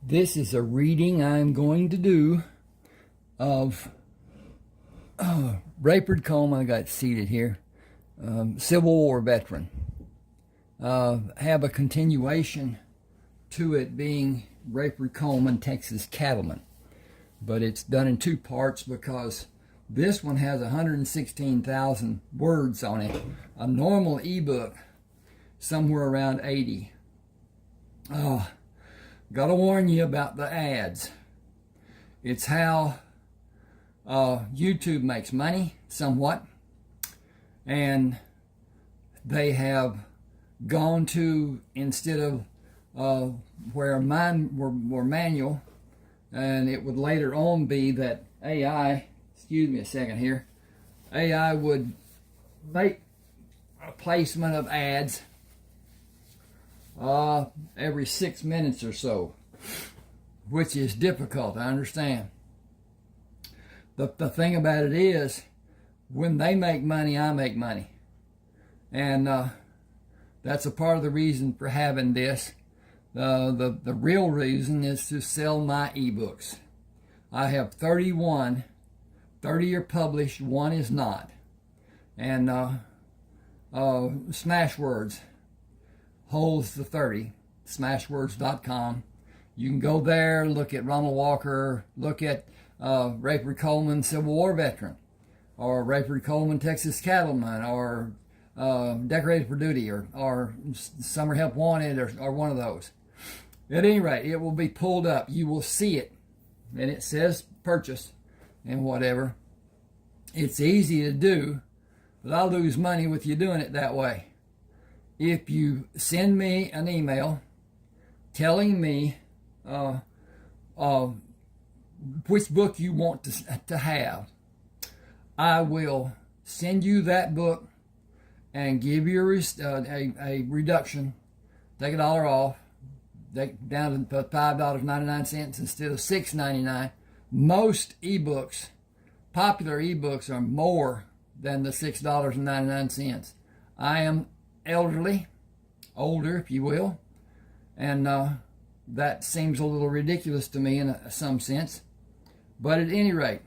This is a reading I'm going to do of Rayford Coleman. I got it seated here. Civil War veteran. Have a continuation to it being Rayford Coleman, Texas Cattleman. But it's done in two parts because this one has 116,000 words on it. A normal ebook, somewhere around 80. Gotta warn you about the ads. It's how YouTube makes money, somewhat. And they have gone to, instead of where mine were manual, and it would later on be that AI, excuse me a second here, AI would make a placement of ads every 6 minutes or so, which is difficult, I understand. The thing about it is, when they make money, I make money. And that's a part of the reason for having this. The real reason is to sell my ebooks. I have 31. 30 are published, one is not. And Smashwords holds the 30, smashwords.com. You can go there, look at Ronald Walker, look at Rayford Coleman, Civil War veteran, or Rayford Coleman, Texas Cattleman, or Decorated for Duty, or Summer Help Wanted, or one of those. At any rate, it will be pulled up. You will see it, and it says purchase and whatever. It's easy to do, but I'll lose money with you doing it that way. If you send me an email telling me which book you want to have, I will send you that book and give you a reduction, take $1 off, down to $5.99 instead of $6.99. Most ebooks, popular ebooks, are more than the $6.99. I am elderly, older if you will, and that seems a little ridiculous to me in some sense. But at any rate,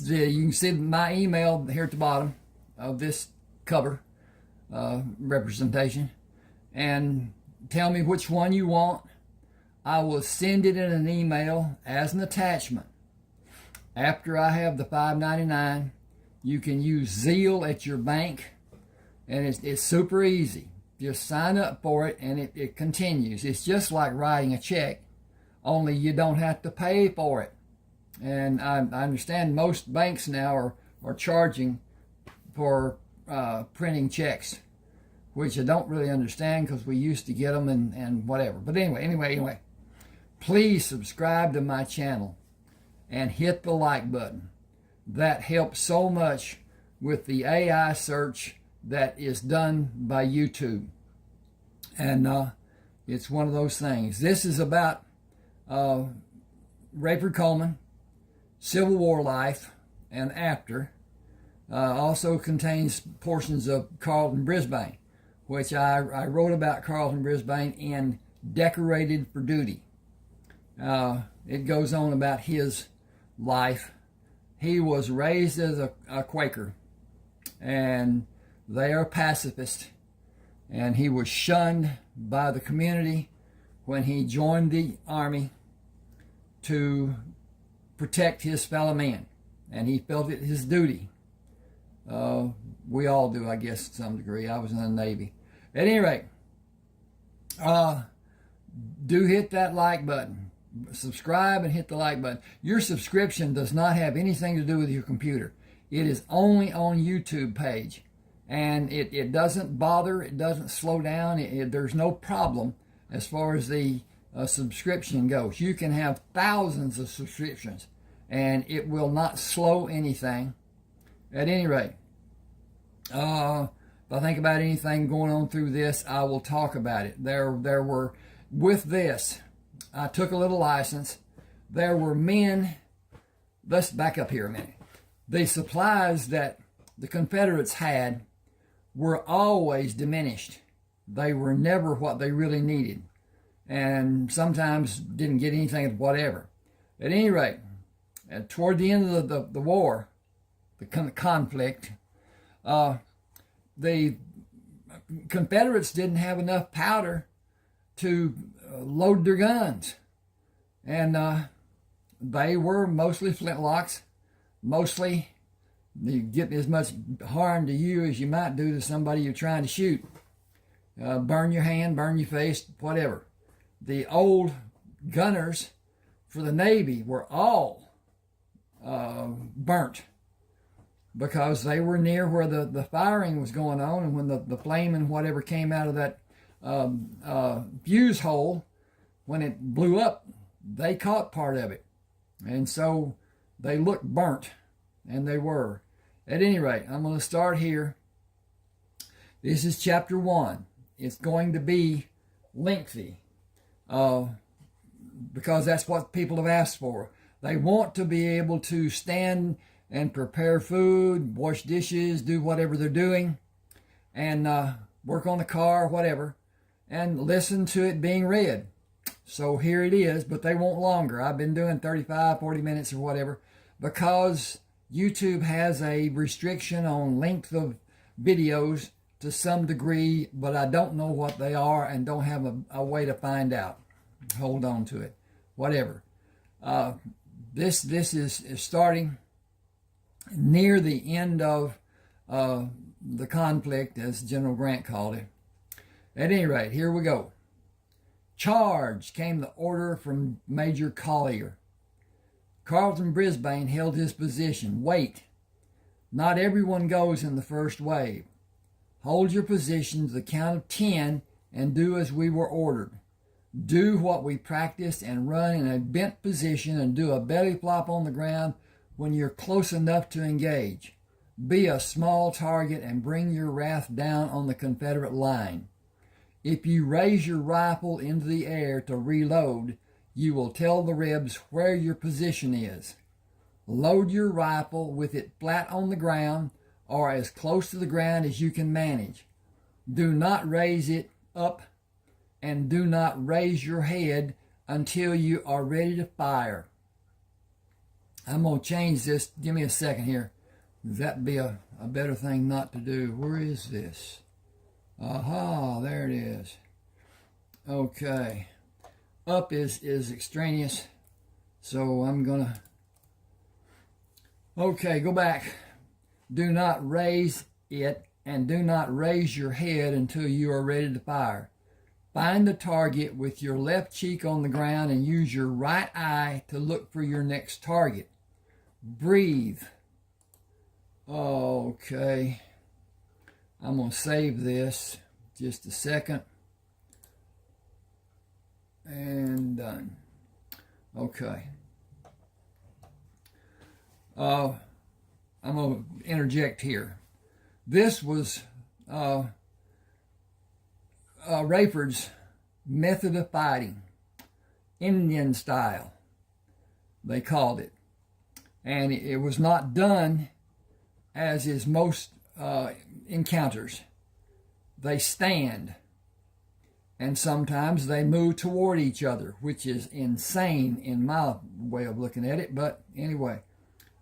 you can see my email here at the bottom of this cover representation, and tell me which one you want. I will send it in an email as an attachment. After I have the $5.99, you can use Zeal at your bank, and it's super easy. Just sign up for it, and it continues. It's just like writing a check, only you don't have to pay for it. And I understand most banks now are charging for printing checks, which I don't really understand because we used to get them and whatever. But anyway, please subscribe to my channel and hit the like button. That helps so much with the AI search that is done by YouTube. And it's one of those things. This is about Rayford Coleman, Civil War life and after. Also contains portions of Carlton Brisbane, which I wrote about Carlton Brisbane in Decorated for Duty. It goes on about his life. He was raised as a Quaker, and they are pacifist, and he was shunned by the community when he joined the army to protect his fellow man, and he felt it his duty. We all do, I guess, to some degree. I was in the Navy. At any rate, do hit that like button. Subscribe and hit the like button. Your subscription does not have anything to do with your computer. It is only on YouTube page. And it doesn't bother, it doesn't slow down, there's no problem as far as the subscription goes. You can have thousands of subscriptions and it will not slow anything. At any rate, if I think about anything going on through this, I will talk about it. There were, with this, I took a little license. There were men, let's back up here a minute. The supplies that the Confederates had were always diminished. They were never what they really needed. and sometimes didn't get anything, whatever. At any rate, toward the end of the war, the conflict, the Confederates didn't have enough powder to load their guns, and they were mostly flintlocks, mostly you get as much harm to you as you might do to somebody you're trying to shoot. Burn your hand, burn your face, whatever. The old gunners for the Navy were all burnt because they were near where the firing was going on, and when the flame and whatever came out of that fuse hole, when it blew up, they caught part of it. And so they looked burnt, and they were. At any rate, I'm going to start here. This is chapter 1. It's going to be lengthy because that's what people have asked for. They want to be able to stand and prepare food, wash dishes, do whatever they're doing, and work on the car, whatever, and listen to it being read. So here it is, but they want longer. I've been doing 35, 40 minutes or whatever because YouTube has a restriction on length of videos to some degree, but I don't know what they are and don't have a way to find out. Hold on to it. Whatever. This is starting near the end of the conflict, as General Grant called it. At any rate, here we go. Charge, came the order from Major Collier. Carlton Brisbane held his position. Wait. Not everyone goes in the first wave. Hold your position to the count of 10 and do as we were ordered. Do what we practiced and run in a bent position and do a belly flop on the ground when you're close enough to engage. Be a small target and bring your wrath down on the Confederate line. If you raise your rifle into the air to reload, you will tell the Rebs where your position is. Load your rifle with it flat on the ground or as close to the ground as you can manage. Do not raise it up and do not raise your head until you are ready to fire. I'm going to change this. Give me a second here. That'd be a better thing not to do. Where is this? Aha, there it is. Okay. Up is extraneous. So I'm going to... Okay, go back. Do not raise it and do not raise your head until you are ready to fire. Find the target with your left cheek on the ground and use your right eye to look for your next target. Breathe. Okay. I'm going to save this. Just a second. And done. Okay. I'm going to interject here. This was Rayford's method of fighting, Indian style, they called it. And it was not done as is most encounters. They stand, and sometimes they move toward each other, which is insane in my way of looking at it. But anyway,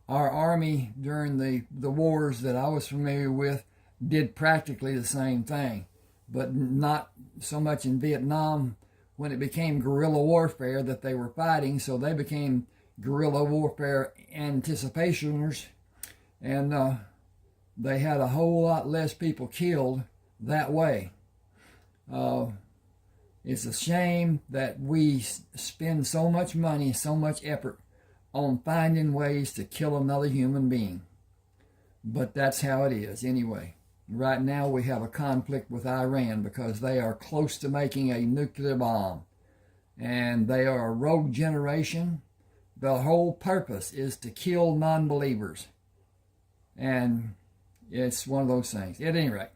our army during the wars that I was familiar with did practically the same thing, but not so much in Vietnam when it became guerrilla warfare that they were fighting, so they became guerrilla warfare anticipationers, and they had a whole lot less people killed that way. It's a shame that we spend so much money, so much effort on finding ways to kill another human being. But that's how it is anyway. Right now we have a conflict with Iran because they are close to making a nuclear bomb. And they are a rogue generation. The whole purpose is to kill non-believers. And it's one of those things. At any rate,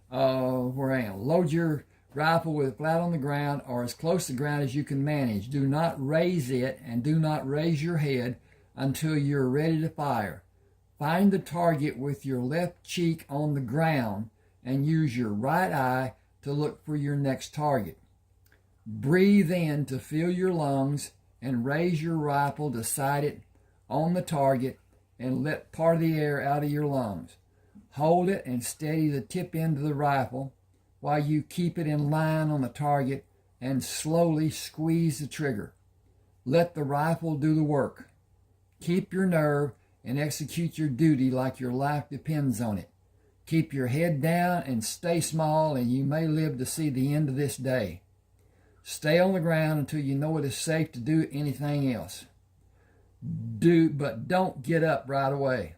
where I am. Load your rifle with it flat on the ground or as close to the ground as you can manage. Do not raise it and do not raise your head until you're ready to fire. Find the target with your left cheek on the ground and use your right eye to look for your next target. Breathe in to fill your lungs and raise your rifle to sight it on the target and let part of the air out of your lungs. Hold it and steady the tip end of the rifle while you keep it in line on the target and slowly squeeze the trigger. Let the rifle do the work. Keep your nerve and execute your duty like your life depends on it. Keep your head down and stay small, and you may live to see the end of this day. Stay on the ground until you know it is safe to do anything else. But don't get up right away.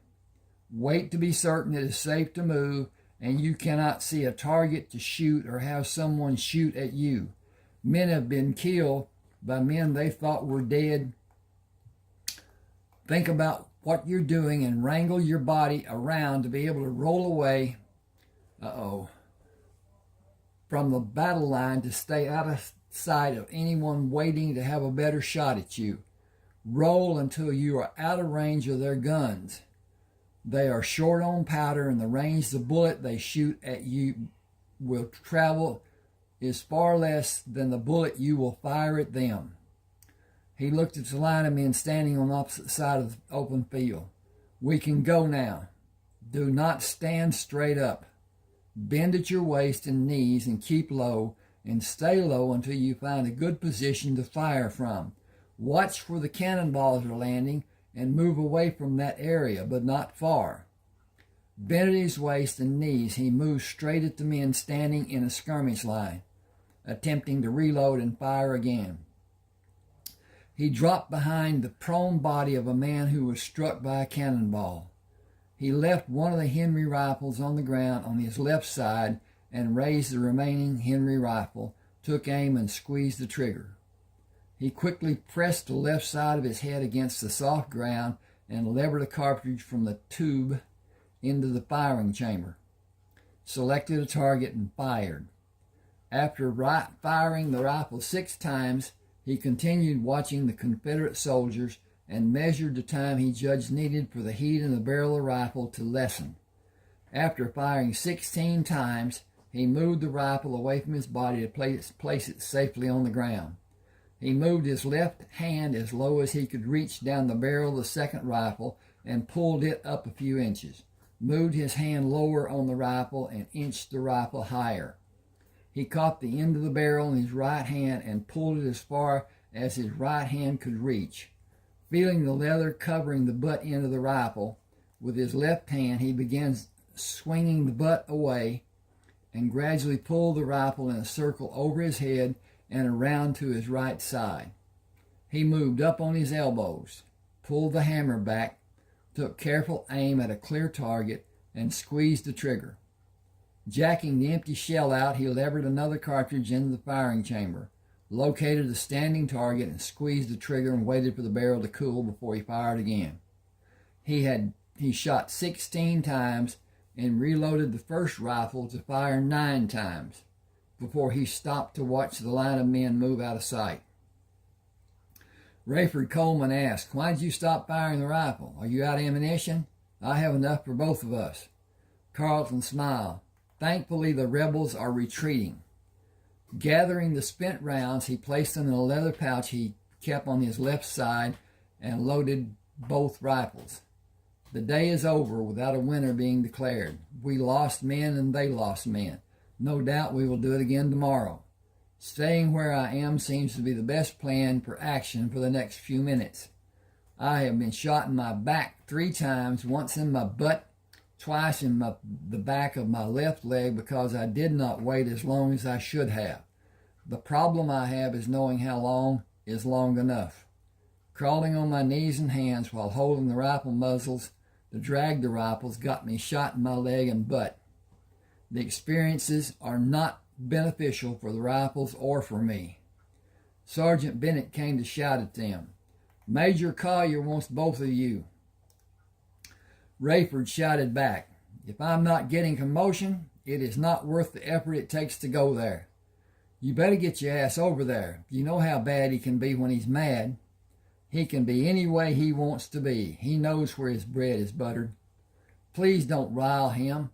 Wait to be certain it is safe to move and you cannot see a target to shoot or have someone shoot at you. Men have been killed by men they thought were dead. Think about what you're doing and wrangle your body around to be able to roll away from the battle line to stay out of sight of anyone waiting to have a better shot at you. Roll until you are out of range of their guns. They are short on powder, and the range the bullet they shoot at you will travel is far less than the bullet you will fire at them. He looked at the line of men standing on the opposite side of the open field. We can go now. Do not stand straight up. Bend at your waist and knees and keep low, and stay low until you find a good position to fire from. Watch where the cannonballs are landing and move away from that area, but not far. Bent at his waist and knees, he moved straight at the men standing in a skirmish line, attempting to reload and fire again. He dropped behind the prone body of a man who was struck by a cannonball. He left one of the Henry rifles on the ground on his left side and raised the remaining Henry rifle, took aim and squeezed the trigger. He quickly pressed the left side of his head against the soft ground and levered a cartridge from the tube into the firing chamber, selected a target and fired. After firing the rifle 6 times, he continued watching the Confederate soldiers and measured the time he judged needed for the heat in the barrel of the rifle to lessen. After firing 16 times, he moved the rifle away from his body to place it safely on the ground. He moved his left hand as low as he could reach down the barrel of the second rifle and pulled it up a few inches. Moved his hand lower on the rifle and inched the rifle higher. He caught the end of the barrel in his right hand and pulled it as far as his right hand could reach. Feeling the leather covering the butt end of the rifle, with his left hand he began swinging the butt away and gradually pulled the rifle in a circle over his head and around to his right side. He moved up on his elbows, pulled the hammer back, took careful aim at a clear target, and squeezed the trigger. Jacking the empty shell out, he levered another cartridge into the firing chamber, located a standing target, and squeezed the trigger and waited for the barrel to cool before he fired again. He shot 16 times and reloaded the first rifle to fire 9 times before he stopped to watch the line of men move out of sight. Rayford Coleman asked, "Why did you stop firing the rifle? Are you out of ammunition? I have enough for both of us." Carlton smiled. "Thankfully, the rebels are retreating." Gathering the spent rounds, he placed them in a leather pouch he kept on his left side and loaded both rifles. The day is over without a winner being declared. We lost men and they lost men. No doubt we will do it again tomorrow. Staying where I am seems to be the best plan for action for the next few minutes. I have been shot in my back 3 times, once in my butt, twice in the back of my left leg because I did not wait as long as I should have. The problem I have is knowing how long is long enough. Crawling on my knees and hands while holding the rifle muzzles to drag the rifles got me shot in my leg and butt. The experiences are not beneficial for the rifles or for me. Sergeant Bennett came to shout at them, "Major Collier wants both of you." Rayford shouted back, "If I'm not getting commotion, it is not worth the effort it takes to go there. You better get your ass over there. You know how bad he can be when he's mad. He can be any way he wants to be. He knows where his bread is buttered. Please don't rile him.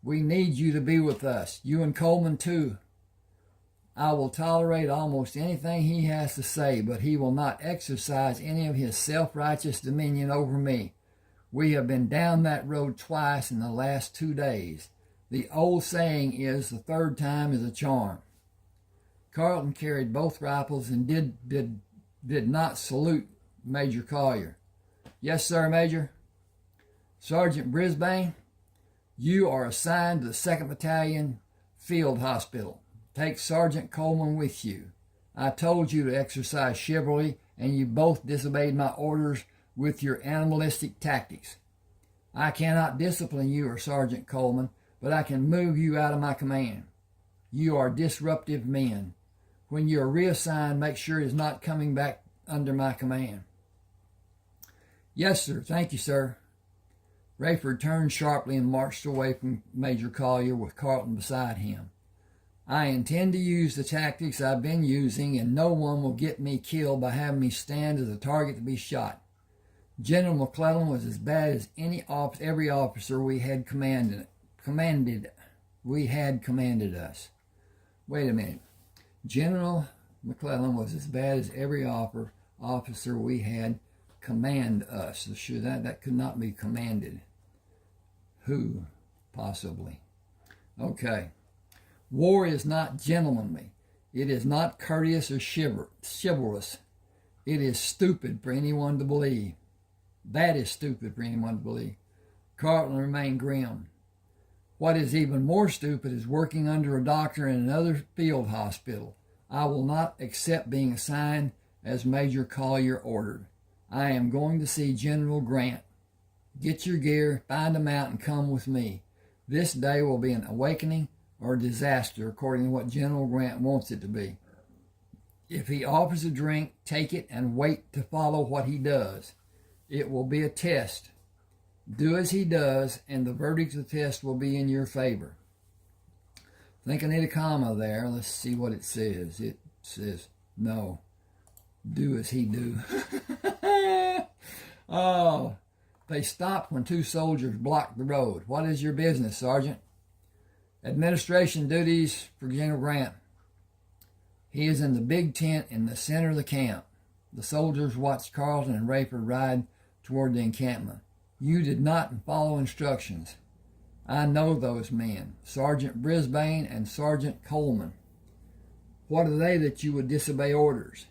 We need you to be with us. You and Coleman, too." I will tolerate almost anything he has to say, but he will not exercise any of his self-righteous dominion over me. We have been down that road twice in the last 2 days. The old saying is, the third time is a charm. Carlton carried both rifles and did not salute Major Collier. Yes, sir, Major. Sergeant Brisbane, you are assigned to the 2nd Battalion Field Hospital. Take Sergeant Coleman with you. I told you to exercise chivalry, and you both disobeyed my orders with your animalistic tactics. I cannot discipline you or Sergeant Coleman, but I can move you out of my command. You are disruptive men. When you are reassigned, make sure it is not coming back under my command. Yes, sir. Thank you, sir. Rayford turned sharply and marched away from Major Collier with Carlton beside him. I intend to use the tactics I've been using, and no one will get me killed by having me stand as a target to be shot. General McClellan was as bad as every officer we had commanded us. Wait a minute. General McClellan was as bad as every officer we had command us. So sure, that could not be commanded. Who? Possibly. Okay. War is not gentlemanly. It is not courteous or chivalrous. It is stupid for anyone to believe. That is stupid for anyone to believe. Carlton remained grim. What is even more stupid is working under a doctor in another field hospital. I will not accept being assigned as Major Collier ordered. I am going to see General Grant. Get your gear, find him out, and come with me. This day will be an awakening or disaster according to what General Grant wants it to be. If he offers a drink, take it and wait to follow what he does. It will be a test. Do as he does, and the verdict of the test will be in your favor. I think I need a comma there. Let's see what it says. It says, no, do as he do. Oh, they stopped when 2 soldiers blocked the road. What is your business, Sergeant? Administration duties for General Grant. He is in the big tent in the center of the camp. The soldiers watched Carlton and Rayford ride toward the encampment. You did not follow instructions. I know those men, Sergeant Brisbane and Sergeant Coleman. What are they that you would disobey orders?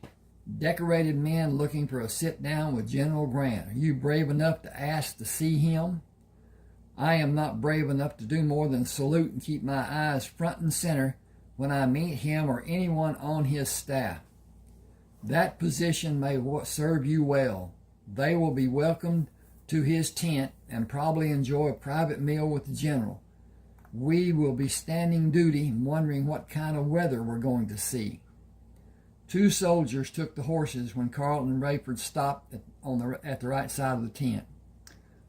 Decorated men looking for a sit-down with General Grant. Are you brave enough to ask to see him? I am not brave enough to do more than salute and keep my eyes front and center when I meet him or anyone on his staff. That position may serve you well. They will be welcomed to his tent and probably enjoy a private meal with the general. We will be standing duty and wondering what kind of weather we're going to see. 2 soldiers took the horses when Carlton and Rayford stopped at the right side of the tent.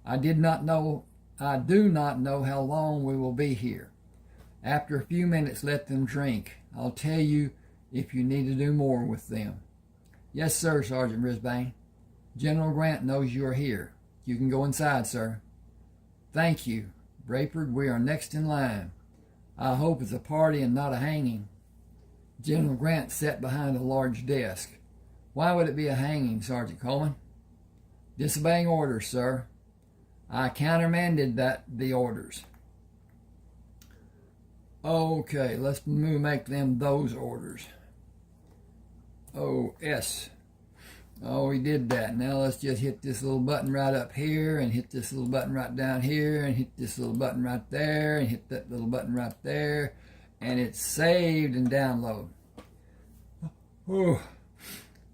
I do not know how long we will be here. After a few minutes, let them drink. I'll tell you if you need to do more with them. Yes, sir, Sergeant Brisbane. General Grant knows you are here. You can go inside, sir. Thank you. Rayford, we are next in line. I hope it's a party and not a hanging. General Grant sat behind a large desk. Why would it be a hanging, Sergeant Coleman? Disobeying orders, sir. I countermanded the orders. Okay, let's make them those orders. Oh, S. Oh, we did that. Now let's just hit this little button right up here, and hit this little button right down here, and hit this little button right there, and hit that little button right there, and it's saved and download. Oh,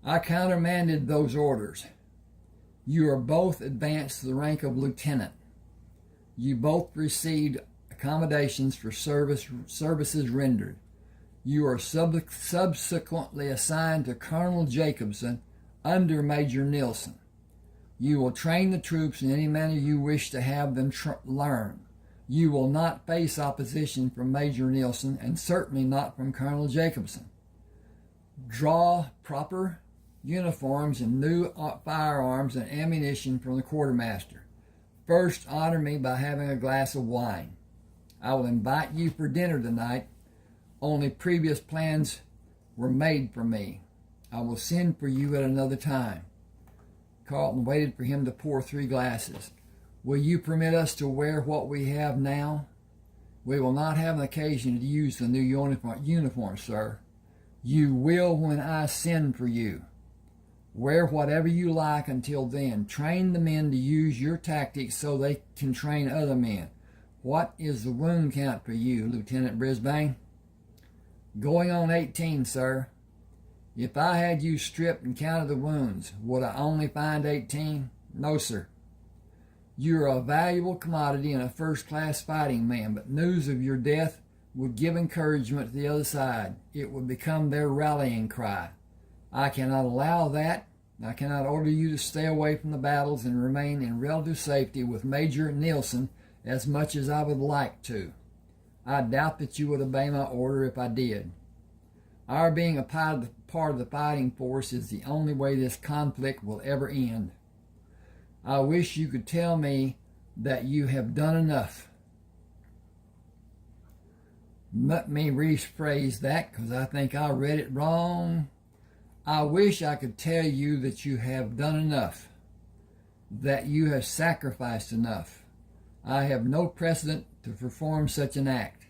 I countermanded those orders. You are both advanced to the rank of lieutenant. You both received accommodations for services rendered. You are subsequently assigned to Colonel Jacobson under Major Nilsson. You will train the troops in any manner you wish to have them learn. You will not face opposition from Major Nilsson, and certainly not from Colonel Jacobson. Draw proper uniforms and new firearms and ammunition from the quartermaster. First, honor me by having a glass of wine. I will invite you for dinner tonight. Only previous plans were made for me. I will send for you at another time. Carlton waited for him to pour 3 glasses. Will you permit us to wear what we have now? We will not have an occasion to use the new uniform, sir. You will when I send for you. Wear whatever you like until then. Train the men to use your tactics so they can train other men. What is the wound count for you, Lieutenant Brisbane? Going on 18, sir. If I had you stripped and counted the wounds, would I only find 18? No, sir. You're a valuable commodity and a first-class fighting man, but news of your death would give encouragement to the other side. It would become their rallying cry. I cannot allow that. I cannot order you to stay away from the battles and remain in relative safety with Major Nielsen as much as I would like to. I doubt that you would obey my order if I did. Our being a part of the fighting force is the only way this conflict will ever end. I wish you could tell me that you have done enough. Let me rephrase that because I think I read it wrong. I wish I could tell you that you have done enough, that you have sacrificed enough. I have no precedent to perform such an act.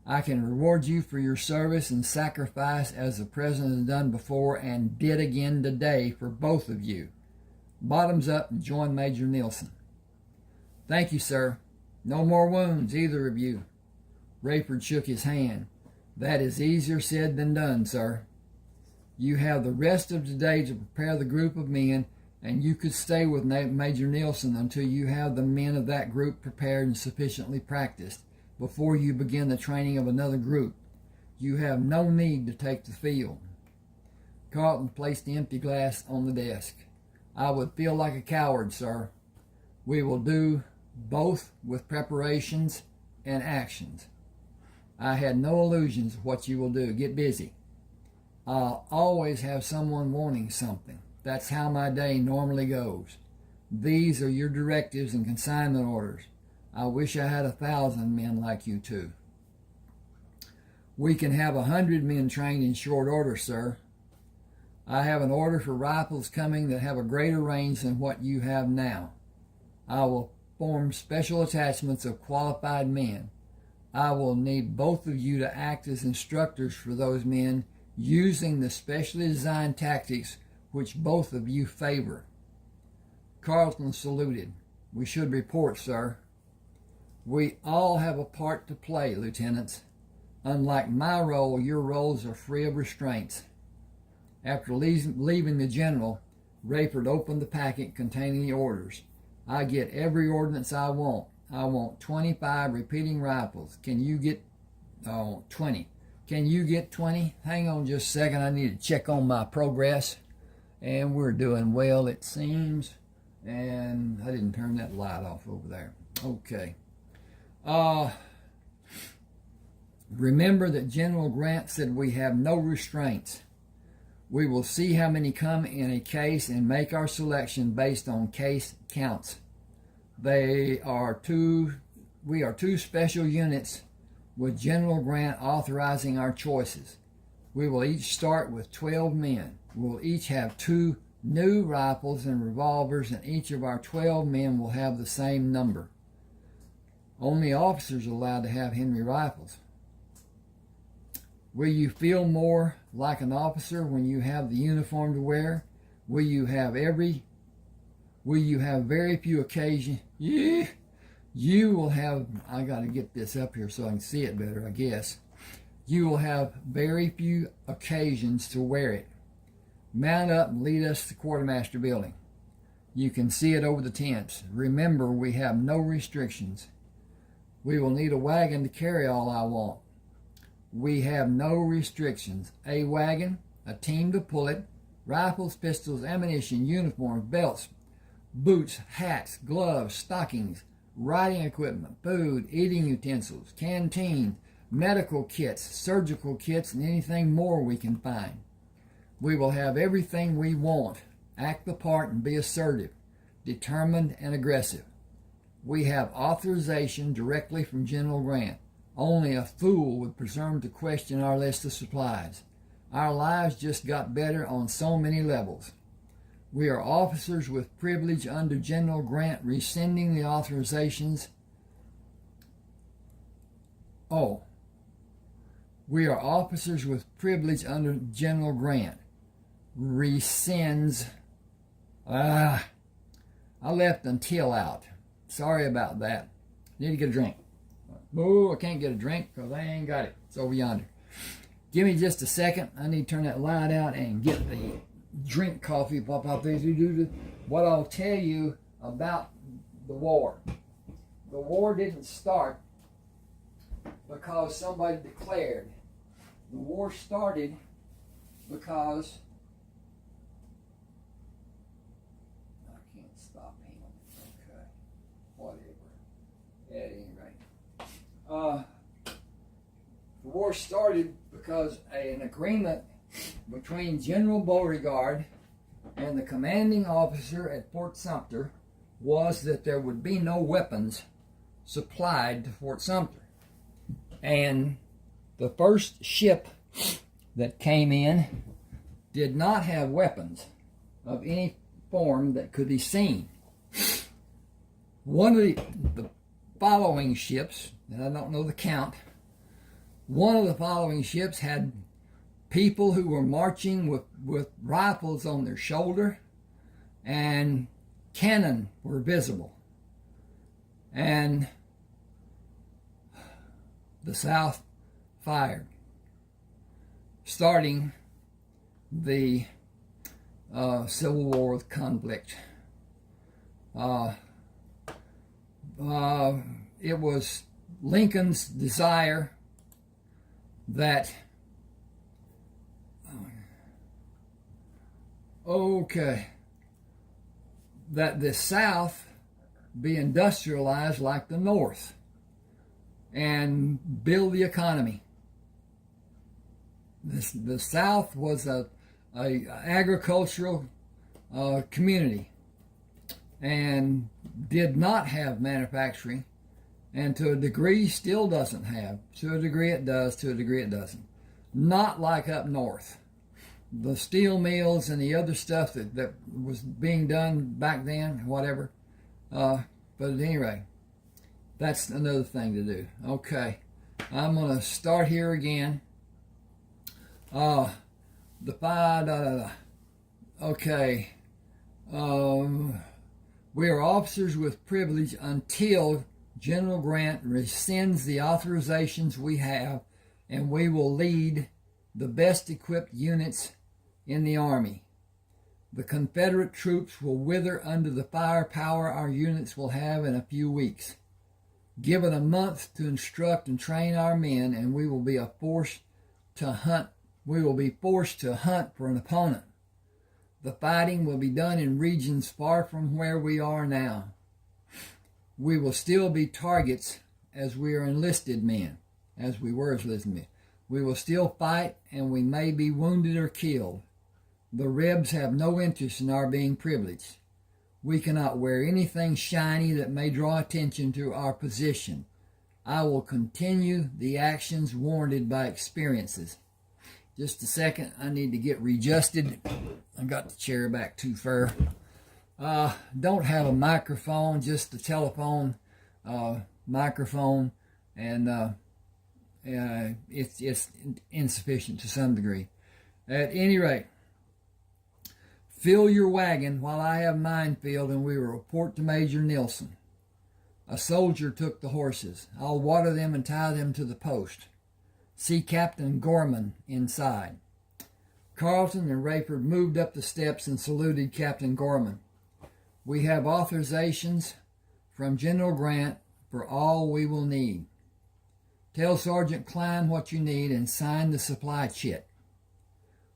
I can reward you for your service and sacrifice as the President has done before and did again today for both of you. Bottoms up and join Major Nielsen. Thank you, sir. No more wounds, either of you. Rayford shook his hand. That is easier said than done, sir. You have the rest of today to prepare the group of men, and you could stay with Major Nielsen until you have the men of that group prepared and sufficiently practiced before you begin the training of another group. You have no need to take the field. Carlton placed the empty glass on the desk. I would feel like a coward, sir. We will do both with preparations and actions. I had no illusions of what you will do. Get busy. I'll always have someone wanting something. That's how my day normally goes. These are your directives and consignment orders. I wish I had 1,000 men like you two. We can have 100 men trained in short order, sir. I have an order for rifles coming that have a greater range than what you have now. I will form special attachments of qualified men. I will need both of you to act as instructors for those men using the specially designed tactics which both of you favor. Carlton saluted. We should report, sir. We all have a part to play, lieutenants. Unlike my role, your roles are free of restraints. After leaving the general, Rayford opened the packet containing the orders. I get every ordnance I want. I want 25 repeating rifles. Can you get 20? Can you get 20? Hang on just a second. I need to check on my progress. And we're doing well, it seems. And I didn't turn that light off over there. Okay. Remember that General Grant said we have no restraints. We will see how many come in a case and make our selection based on case counts. We are two special units with General Grant authorizing our choices. We will each start with 12 men. We'll each have 2 new rifles and revolvers, and each of our 12 men will have the same number. Only officers are allowed to have Henry rifles. Will you feel more like an officer when you have the uniform to wear? Will you have very few occasions? You will have, I got to get this up here so I can see it better, I guess. You will have very few occasions to wear it. Mount up and lead us to the quartermaster building. You can see it over the tents. Remember, we have no restrictions. We will need a wagon to carry all I want. We have no restrictions. A wagon, a team to pull it, rifles, pistols, ammunition, uniforms, belts, boots, hats, gloves, stockings, riding equipment, food, eating utensils, canteen, medical kits, surgical kits, and anything more we can find. We will have everything we want. Act the part and be assertive, determined, and aggressive. We have authorization directly from General Grant. Only a fool would presume to question our list of supplies. Our lives just got better on so many levels. We are officers with privilege under General Grant rescinding the authorizations. Oh. We are officers with privilege under General Grant. Rescinds. I left until out. Sorry about that. Need to get a drink. Oh, I can't get a drink because I ain't got it. It's over yonder. Give me just a second. I need to turn that light out and get the drink coffee. What I'll tell you about the war. The war didn't start because somebody declared. The war started because I can't stop him. Okay, whatever. At any rate, the war started because an agreement between General Beauregard and the commanding officer at Fort Sumter was that there would be no weapons supplied to Fort Sumter. And the first ship that came in did not have weapons of any form that could be seen. One of the following ships, and I don't know the count, one of the following ships had people who were marching with rifles on their shoulder, and cannon were visible. And the South fired, starting the Civil War with conflict. It was Lincoln's desire that that the South be industrialized like the North and build the economy. The South was a agricultural community and did not have manufacturing, and to a degree still doesn't have. To a degree it does, to a degree it doesn't. Not like up north. The steel mills and the other stuff that was being done back then, whatever. But at any rate, that's another thing to do. Okay, I'm going to start here again. Okay. We are officers with privilege until General Grant rescinds the authorizations we have, and we will lead the best equipped units in the Army. The Confederate troops will wither under the firepower our units will have in a few weeks. Given a month to instruct and train our men, and we will be forced to hunt for an opponent. The fighting will be done in regions far from where we are now. We will still be targets as we are enlisted men, as we were enlisted men. We will still fight, and we may be wounded or killed. The Rebs have no interest in our being privileged. We cannot wear anything shiny that may draw attention to our position. I will continue the actions warranted by experiences. Just a second, I need to get readjusted. I got the chair back too far. Don't have a microphone, just the telephone microphone, and it's insufficient to some degree. At any rate, fill your wagon while I have mine filled, and we will report to Major Nilsson. A soldier took the horses. I'll water them and tie them to the post. See Captain Gorman inside. Carlton and Rayford moved up the steps and saluted Captain Gorman. We have authorizations from General Grant for all we will need. Tell Sergeant Klein what you need and sign the supply chit.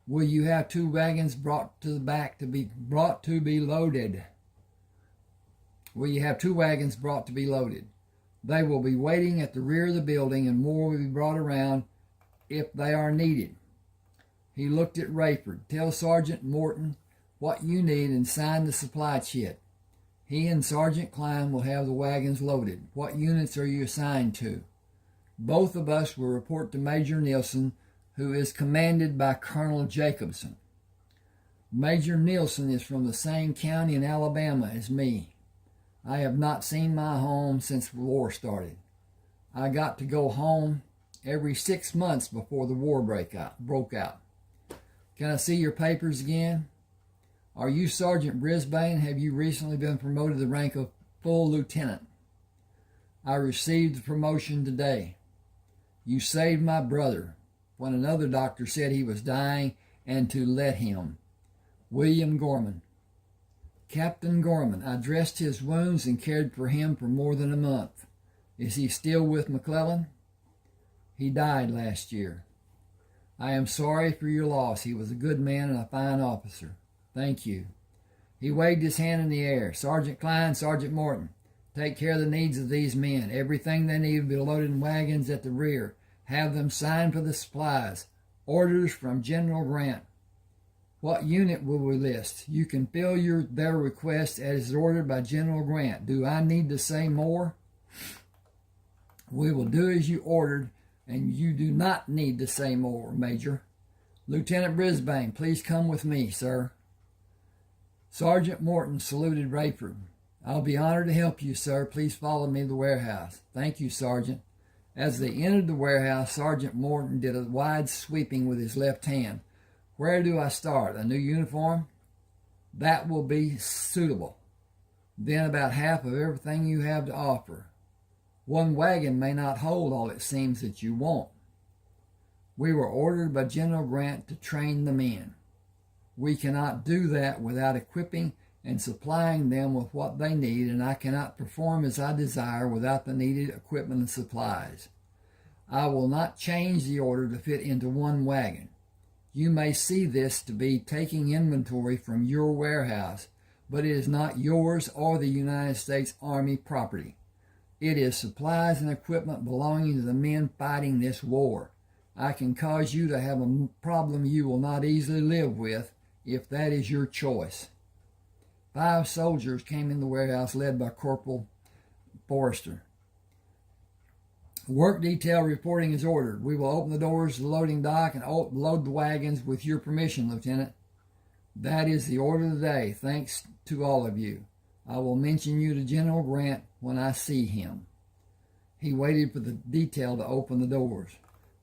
Will you have 2 wagons brought to the back to be loaded? Will you have 2 wagons brought to be loaded? They will be waiting at the rear of the building, and more will be brought around if they are needed. He looked at Rayford. Tell Sergeant Morton what you need and sign the supply chit. He and Sergeant Klein will have the wagons loaded. What units are you assigned to? Both of us will report to Major Nilsson who is commanded by Colonel Jacobson. Major Nielsen is from the same county in Alabama as me. I have not seen my home since the war started. I got to go home every 6 months before the war broke out. Can I see your papers again? Are you Sergeant Brisbane? Have you recently been promoted to the rank of full lieutenant? I received the promotion today. You saved my brother when another doctor said he was dying and to let him. William Gorman. Captain Gorman, I dressed his wounds and cared for him for more than a month. Is he still with McClellan? He died last year. I am sorry for your loss. He was a good man and a fine officer. Thank you. He waved his hand in the air. Sergeant Klein, Sergeant Morton, take care of the needs of these men. Everything they need will be loaded in wagons at the rear. Have them sign for the supplies. Orders from General Grant. What unit will we list? You can fill their request as ordered by General Grant. Do I need to say more? We will do as you ordered, and you do not need to say more, Major. Lieutenant Brisbane, please come with me, sir. Sergeant Morton saluted Rayford. I'll be honored to help you, sir. Please follow me to the warehouse. Thank you, Sergeant. As they entered the warehouse, Sergeant Morton did a wide sweeping with his left hand. Where do I start? A new uniform? That will be suitable. Then about half of everything you have to offer. One wagon may not hold all it seems that you want. We were ordered by General Grant to train the men. We cannot do that without equipping and supplying them with what they need, and I cannot perform as I desire without the needed equipment and supplies. I will not change the order to fit into one wagon. You may see this to be taking inventory from your warehouse, but it is not yours or the United States Army property. It is supplies and equipment belonging to the men fighting this war. I can cause you to have a problem you will not easily live with if that is your choice. 5 soldiers came in the warehouse led by Corporal Forrester. Work detail reporting is ordered. We will open the doors to the loading dock and load the wagons with your permission, Lieutenant. That is the order of the day. Thanks to all of you. I will mention you to General Grant when I see him. He waited for the detail to open the doors.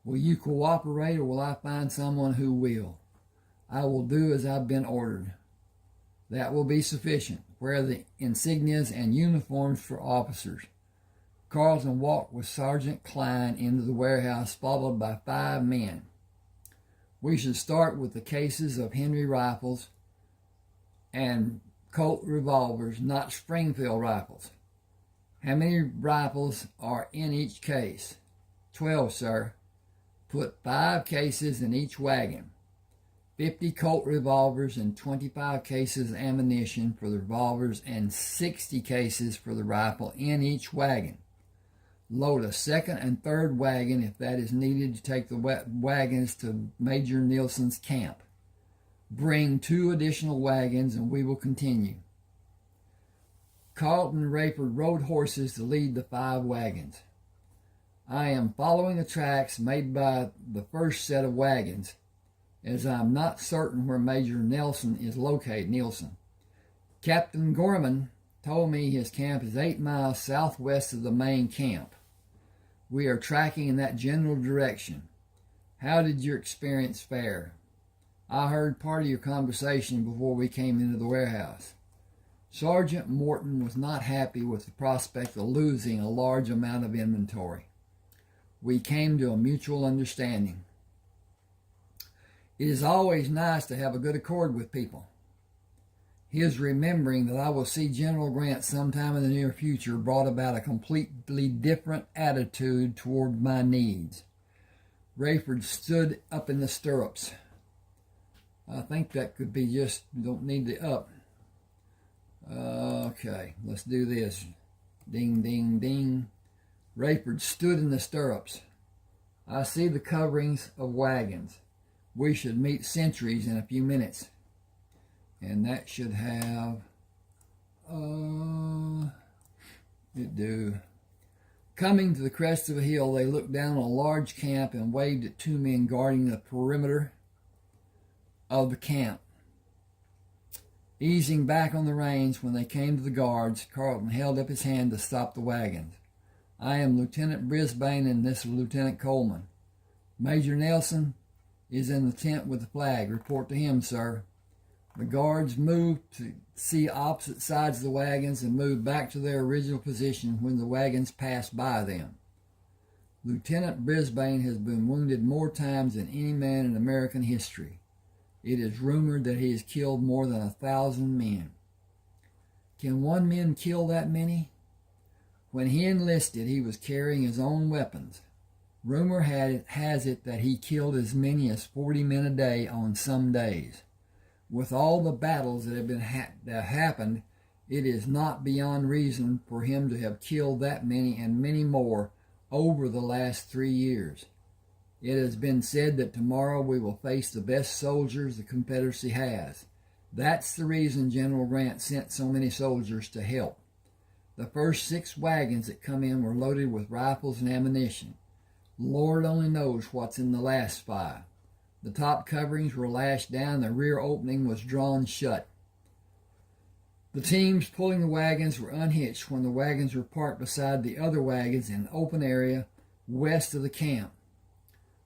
Will you cooperate, or will I find someone who will? I will do as I've been ordered. That will be sufficient. Wear the insignias and uniforms for officers. Carlton walked with Sergeant Klein into the warehouse, followed by 5 men. We should start with the cases of Henry rifles and Colt revolvers, not Springfield rifles. How many rifles are in each case? 12, sir. Put 5 cases in each wagon. 50 Colt revolvers and 25 cases of ammunition for the revolvers and 60 cases for the rifle in each wagon. Load a second and third wagon if that is needed to take the wagons to Major Nielsen's camp. Bring 2 additional wagons and we will continue. Carlton and Rayford rode horses to lead the 5 wagons. I am following the tracks made by the first set of wagons, as I am not certain where Major Nielsen is located. Captain Gorman told me his camp is 8 miles southwest of the main camp. We are tracking in that general direction. How did your experience fare? I heard part of your conversation before we came into the warehouse. Sergeant Morton was not happy with the prospect of losing a large amount of inventory. We came to a mutual understanding. It is always nice to have a good accord with people. His remembering that I will see General Grant sometime in the near future brought about a completely different attitude toward my needs. Rayford stood up in the stirrups. I think that could be just, don't need the up. Okay, let's do this. Ding, ding, ding. Rayford stood in the stirrups. I see the coverings of wagons. We should meet sentries in a few minutes. And that should have, it do. Coming to the crest of a hill, they looked down on a large camp and waved at 2 men guarding the perimeter of the camp. Easing back on the reins when they came to the guards, Carlton held up his hand to stop the wagons. "I am Lieutenant Brisbane, and this is Lieutenant Coleman. Major Nelson is in the tent with the flag. Report to him, sir." The guards moved to see opposite sides of the wagons and moved back to their original position when the wagons passed by them. "Lieutenant Brisbane has been wounded more times than any man in American history. It is rumored that he has killed more than 1,000 men." Can one man kill that many? When he enlisted, he was carrying his own weapons. Rumor has it that he killed as many as 40 men a day on some days. With all the battles that have happened, it is not beyond reason for him to have killed that many and many more over the last 3 years. It has been said that tomorrow we will face the best soldiers the Confederacy has. That's the reason General Grant sent so many soldiers to help. The first 6 wagons that come in were loaded with rifles and ammunition. Lord only knows what's in the last 5. The top coverings were lashed down, the rear opening was drawn shut. The teams pulling the wagons were unhitched when the wagons were parked beside the other wagons in an open area west of the camp.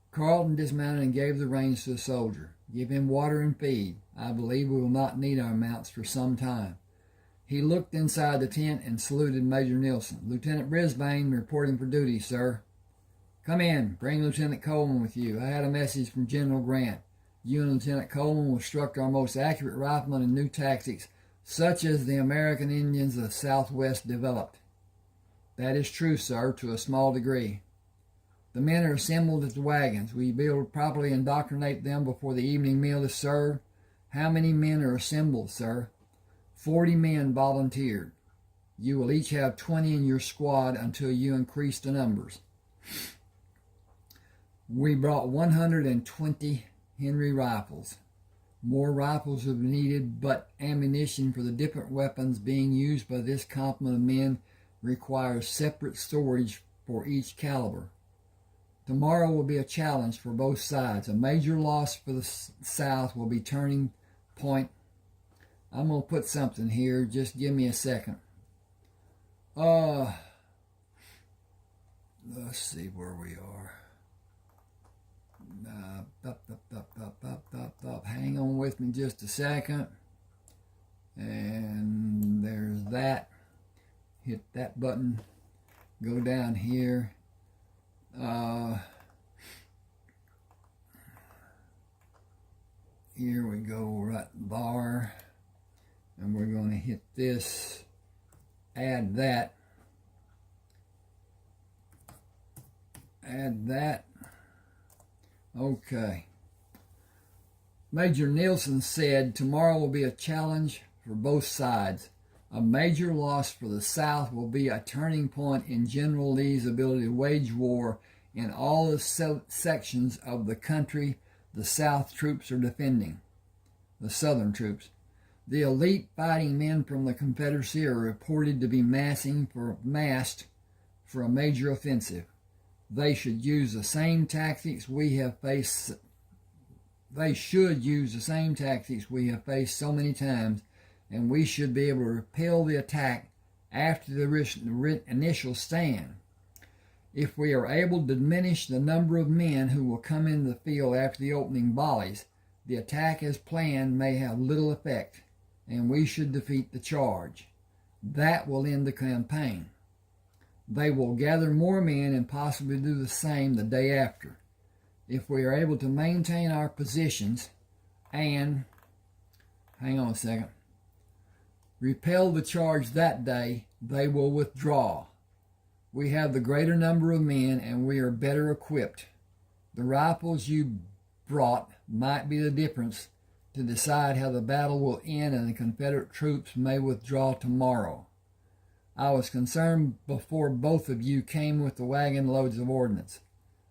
Carlton dismounted and gave the reins to the soldier. "Give him water and feed. I believe we will not need our mounts for some time." He looked inside the tent and saluted Major Nelson. "Lieutenant Brisbane reporting for duty, sir." "Come in. Bring Lieutenant Coleman with you. I had a message from General Grant. You and Lieutenant Coleman will instruct our most accurate riflemen in new tactics, such as the American Indians of the Southwest developed." "That is true, sir, to a small degree." "The men are assembled at the wagons. Will you be able to properly indoctrinate them before the evening meal is served?" "How many men are assembled, sir?" 40 men volunteered. You will each have 20 in your squad until you increase the numbers. We brought 120 Henry rifles. More rifles will be needed, but ammunition for the different weapons being used by this complement of men requires separate storage for each caliber. Tomorrow will be a challenge for both sides. A major loss for the South will be turning point. I'm going to put something here. Just give me a second. Let's see where we are. Hang on with me just a second. And there's that. Hit that button. Go down here. Here we go, right bar. And we're going to hit this. Add that. Add that. Okay. Major Nielsen said, tomorrow will be a challenge for both sides. A major loss for the South will be a turning point in General Lee's ability to wage war in all the sections of the country the South troops are defending, the Southern troops. The elite fighting men from the Confederacy are reported to be massed for a major offensive. They should use the same tactics we have faced. They should use the same tactics we have faced so many times, and we should be able to repel the attack after the initial stand. If we are able to diminish the number of men who will come into the field after the opening volleys, the attack as planned may have little effect, and we should defeat the charge. That will end the campaign. They will gather more men and possibly do the same the day after. If we are able to maintain our positions and, hang on a second, repel the charge that day, they will withdraw. We have the greater number of men and we are better equipped. The rifles you brought might be the difference to decide how the battle will end, and the Confederate troops may withdraw tomorrow. I was concerned before both of you came with the wagon loads of ordnance.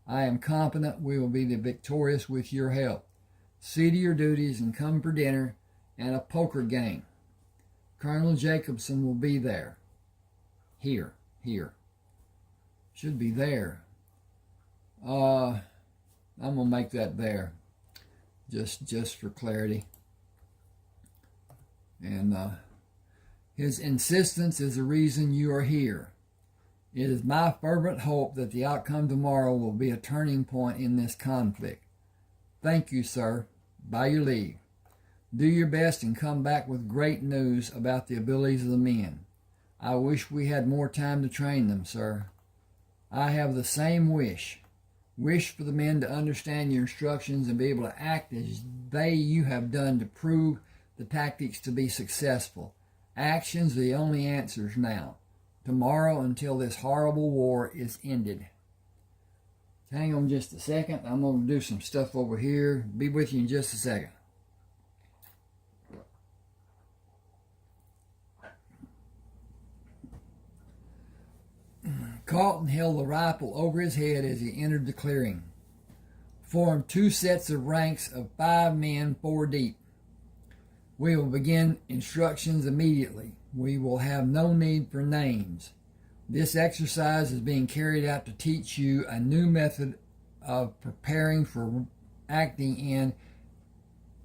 I am confident we will be victorious with your help. See to your duties and come for dinner and a poker game. Colonel Jacobson will be there. Here. Should be there. I'm gonna make that there, just for clarity. And his insistence is the reason you are here. It is my fervent hope that the outcome tomorrow will be a turning point in this conflict. Thank you, sir. By your leave. Do your best and come back with great news about the abilities of the men. I wish we had more time to train them, sir. I have the same wish. Wish for the men to understand your instructions and be able to act as you have done to prove the tactics to be successful. Actions are the only answers now. Tomorrow until this horrible war is ended. Hang on just a second. I'm going to do some stuff over here. Be with you in just a second. Carlton held the rifle over his head as he entered the clearing. Formed 2 sets of ranks of 5 men, 4 deep. We will begin instructions immediately. We will have no need for names. This exercise is being carried out to teach you a new method of preparing for acting in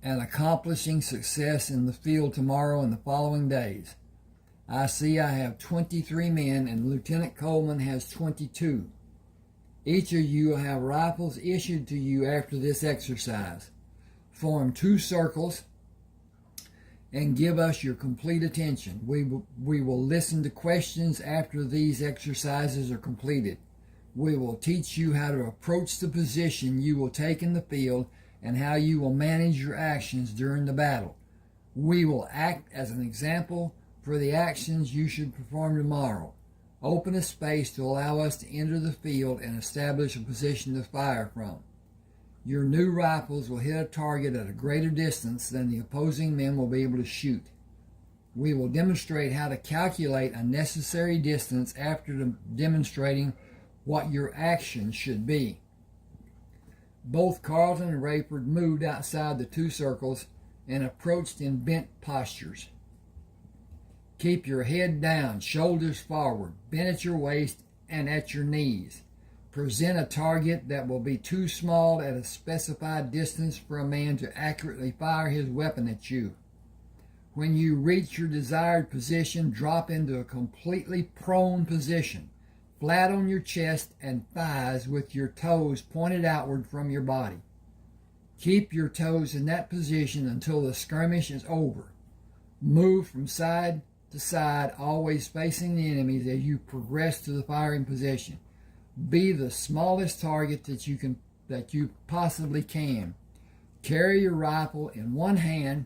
and accomplishing success in the field tomorrow and the following days. I see I have 23 men and Lieutenant Coleman has 22. Each of you will have rifles issued to you after this exercise. Form 2 circles and give us your complete attention. We will listen to questions after these exercises are completed. We will teach you how to approach the position you will take in the field and how you will manage your actions during the battle. We will act as an example for the actions you should perform tomorrow. Open a space to allow us to enter the field and establish a position to fire from. Your new rifles will hit a target at a greater distance than the opposing men will be able to shoot. We will demonstrate how to calculate a necessary distance after demonstrating what your action should be. Both Carlton and Rayford moved outside the 2 circles and approached in bent postures. Keep your head down, shoulders forward, bent at your waist and at your knees. Present a target that will be too small at a specified distance for a man to accurately fire his weapon at you. When you reach your desired position, drop into a completely prone position, flat on your chest and thighs with your toes pointed outward from your body. Keep your toes in that position until the skirmish is over. Move from side to side, always facing the enemies as you progress to the firing position. Be the smallest target that you possibly can. Carry your rifle in one hand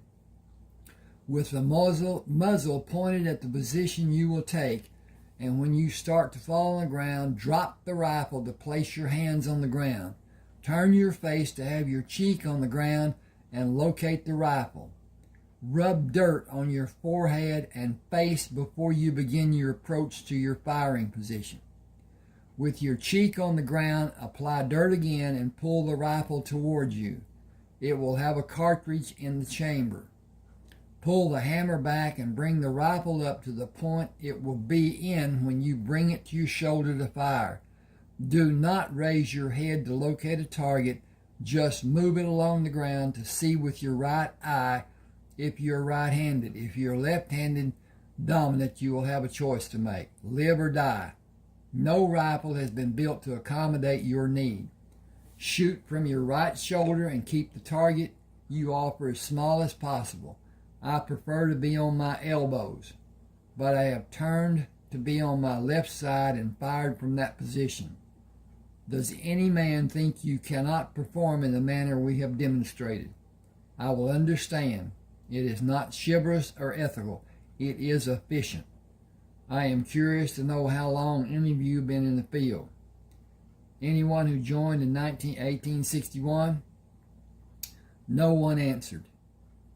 with the muzzle pointed at the position you will take, and when you start to fall on the ground, drop the rifle to place your hands on the ground. Turn your face to have your cheek on the ground and locate the rifle. Rub dirt on your forehead and face before you begin your approach to your firing position. With your cheek on the ground, apply dirt again and pull the rifle towards you. It will have a cartridge in the chamber. Pull the hammer back and bring the rifle up to the point it will be in when you bring it to your shoulder to fire. Do not raise your head to locate a target. Just move it along the ground to see with your right eye if you're right-handed. If you're left-handed dominant, you will have a choice to make. Live or die. No rifle has been built to accommodate your need. Shoot from your right shoulder and keep the target you offer as small as possible. I prefer to be on my elbows, but I have turned to be on my left side and fired from that position. Does any man think you cannot perform in the manner we have demonstrated? I will understand. It is not chivalrous or ethical. It is efficient. I am curious to know how long any of you have been in the field. Anyone who joined in 1861? No one answered.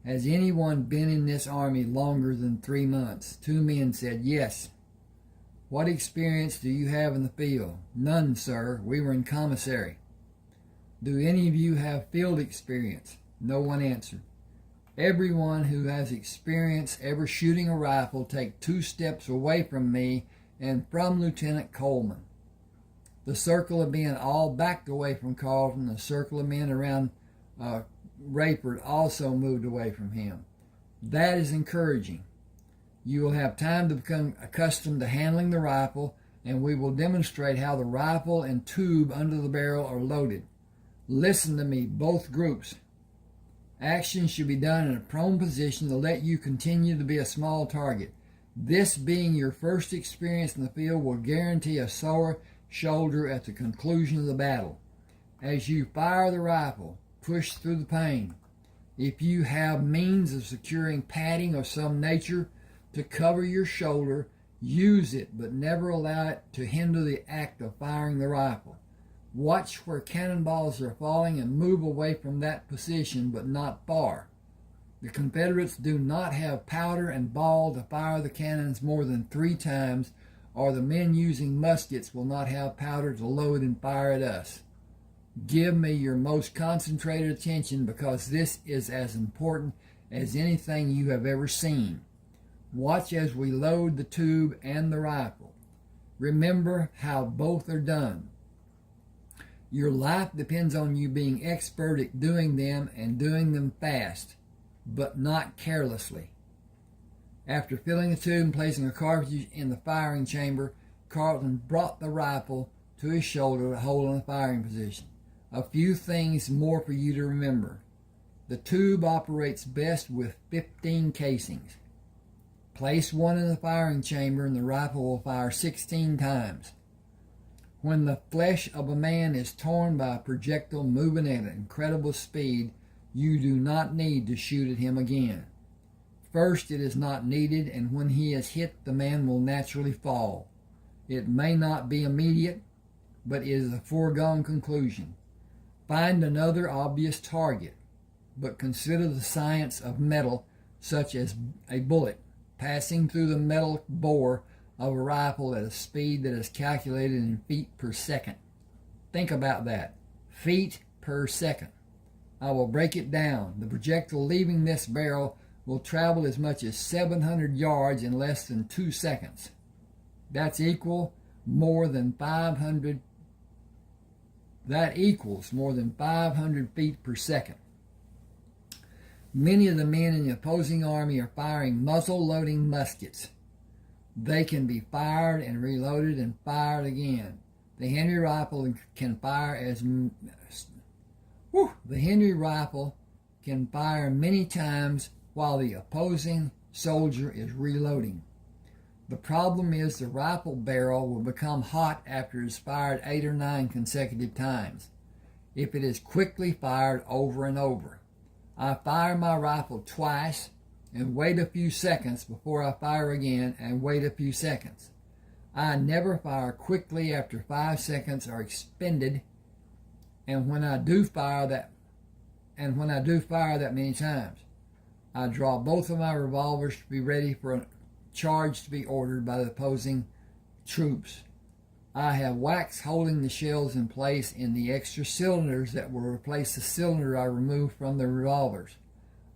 Has anyone been in this army longer than 3 months? 2 men said yes. What experience do you have in the field? None, sir. We were in commissary. Do any of you have field experience? No one answered. Everyone who has experience ever shooting a rifle take 2 steps away from me and from Lieutenant Coleman. The circle of men all backed away from Carlton. The circle of men around Rayford also moved away from him. That is encouraging. You will have time to become accustomed to handling the rifle, and we will demonstrate how the rifle and tube under the barrel are loaded. Listen to me, both groups. Action should be done in a prone position to let you continue to be a small target. This being your first experience in the field will guarantee a sore shoulder at the conclusion of the battle. As you fire the rifle, push through the pain. If you have means of securing padding of some nature to cover your shoulder, use it, but never allow it to hinder the act of firing the rifle. Watch where cannonballs are falling and move away from that position, but not far. The Confederates do not have powder and ball to fire the cannons more than 3 times, or the men using muskets will not have powder to load and fire at us. Give me your most concentrated attention, because this is as important as anything you have ever seen. Watch as we load the tube and the rifle. Remember how both are done. Your life depends on you being expert at doing them and doing them fast, but not carelessly. After filling the tube and placing a cartridge in the firing chamber, Carlton brought the rifle to his shoulder to hold in the firing position. A few things more for you to remember. The tube operates best with 15 casings. Place one in the firing chamber and the rifle will fire 16 times. When the flesh of a man is torn by a projectile moving at incredible speed, you do not need to shoot at him again. First, it is not needed, and when he is hit, the man will naturally fall. It may not be immediate, but it is a foregone conclusion. Find another obvious target, but consider the science of metal, such as a bullet passing through the metal bore of a rifle at a speed that is calculated in feet per second. Think about that. Feet per second. I will break it down. The projectile leaving this barrel will travel as much as 700 yards in less than 2 seconds. That equals more than 500 feet per second. Many of the men in the opposing army are firing muzzle-loading muskets. They can be fired and reloaded and fired again. The Henry rifle can fire many times while the opposing soldier is reloading. The problem is the rifle barrel will become hot after it is fired 8 or 9 consecutive times, if it is quickly fired over and over. I fire my rifle twice and wait a few seconds before I fire again and wait a few seconds. I never fire quickly after 5 seconds are expended, and when I do fire that many times, I draw both of my revolvers to be ready for a charge to be ordered by the opposing troops. I have wax holding the shells in place in the extra cylinders that will replace the cylinder I removed from the revolvers.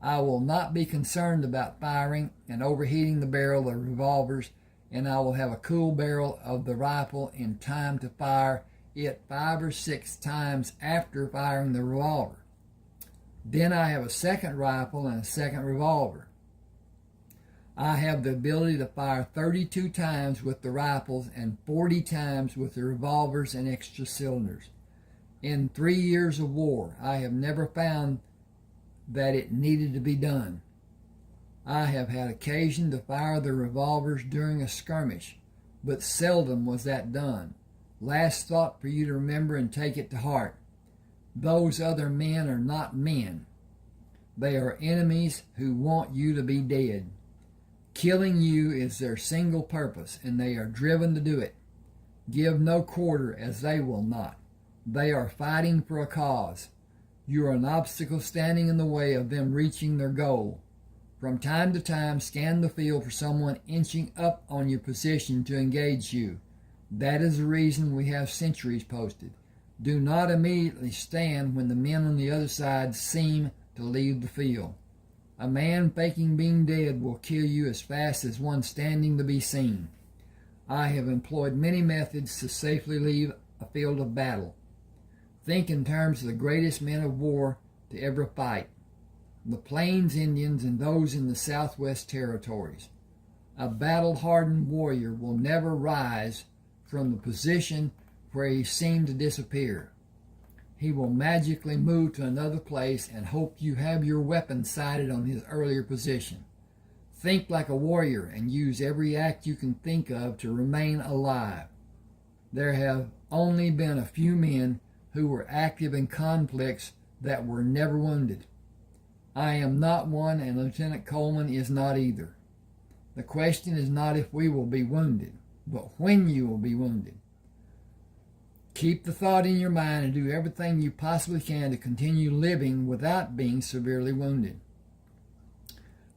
I will not be concerned about firing and overheating the barrel of the revolvers, and I will have a cool barrel of the rifle in time to fire it 5 or 6 times after firing the revolver. Then I have a second rifle and a second revolver. I have the ability to fire 32 times with the rifles and 40 times with the revolvers and extra cylinders. In 3 years of war, I have never found that it needed to be done. I have had occasion to fire the revolvers during a skirmish, but seldom was that done. Last thought for you to remember and take it to heart. Those other men are not men. They are enemies who want you to be dead. Killing you is their single purpose, and they are driven to do it. Give no quarter, as they will not. They are fighting for a cause. You are an obstacle standing in the way of them reaching their goal. From time to time, scan the field for someone inching up on your position to engage you. That is the reason we have sentries posted. Do not immediately stand when the men on the other side seem to leave the field. A man faking being dead will kill you as fast as one standing to be seen. I have employed many methods to safely leave a field of battle. Think in terms of the greatest men of war to ever fight, the Plains Indians and those in the Southwest Territories. A battle-hardened warrior will never rise from the position where he seemed to disappear. He will magically move to another place and hope you have your weapon sighted on his earlier position. Think like a warrior and use every act you can think of to remain alive. There have only been a few men who were active in conflicts that were never wounded. I am not one, and Lieutenant Coleman is not either. The question is not if we will be wounded, but when you will be wounded. Keep the thought in your mind and do everything you possibly can to continue living without being severely wounded.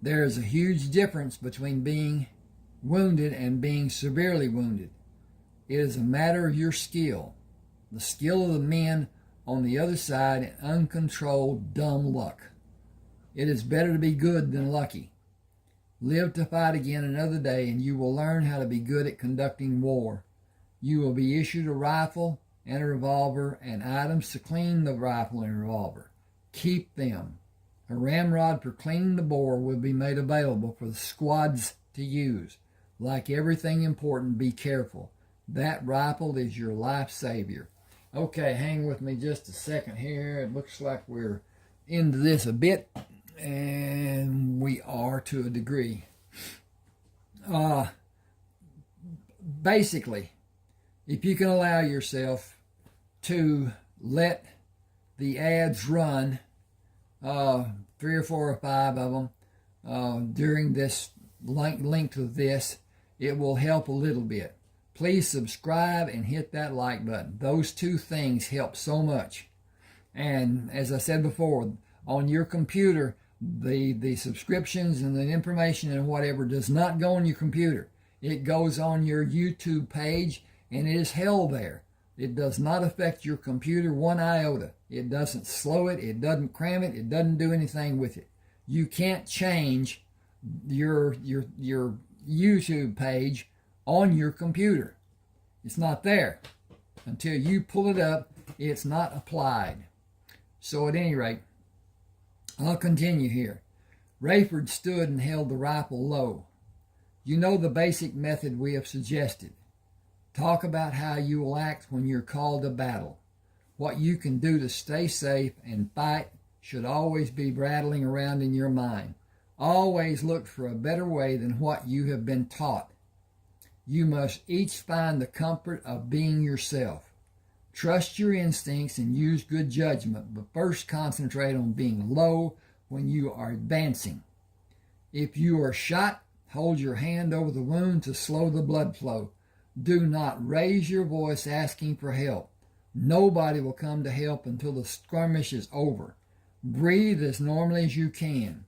There is a huge difference between being wounded and being severely wounded. It is a matter of your skill, the skill of the men on the other side, and uncontrolled dumb luck. It is better to be good than lucky. Live to fight again another day, and you will learn how to be good at conducting war. You will be issued a rifle and a revolver and items to clean the rifle and revolver. Keep them. A ramrod for cleaning the bore will be made available for the squads to use. Like everything important, be careful. That rifle is your life savior. Okay, hang with me just a second here. It looks like we're into this a bit, and we are to a degree. Basically, if you can allow yourself to let the ads run, 3 or 4 or 5 of them, during this length of this, it will help a little bit. Please subscribe and hit that like button. Those two things help so much. And as I said before, on your computer, the subscriptions and the information and whatever does not go on your computer. It goes on your YouTube page, and it is held there. It does not affect your computer one iota. It doesn't slow it. It doesn't cram it. It doesn't do anything with it. You can't change your YouTube page on your computer. It's not there. Until you pull it up, it's not applied. So at any rate, I'll continue here. Rayford stood and held the rifle low. You know the basic method we have suggested. Talk about how you will act when you're called to battle. What you can do to stay safe and fight should always be rattling around in your mind. Always look for a better way than what you have been taught. You must each find the comfort of being yourself. Trust your instincts and use good judgment, but first concentrate on being low when you are advancing. If you are shot, hold your hand over the wound to slow the blood flow. Do not raise your voice asking for help. Nobody will come to help until the skirmish is over. Breathe as normally as you can.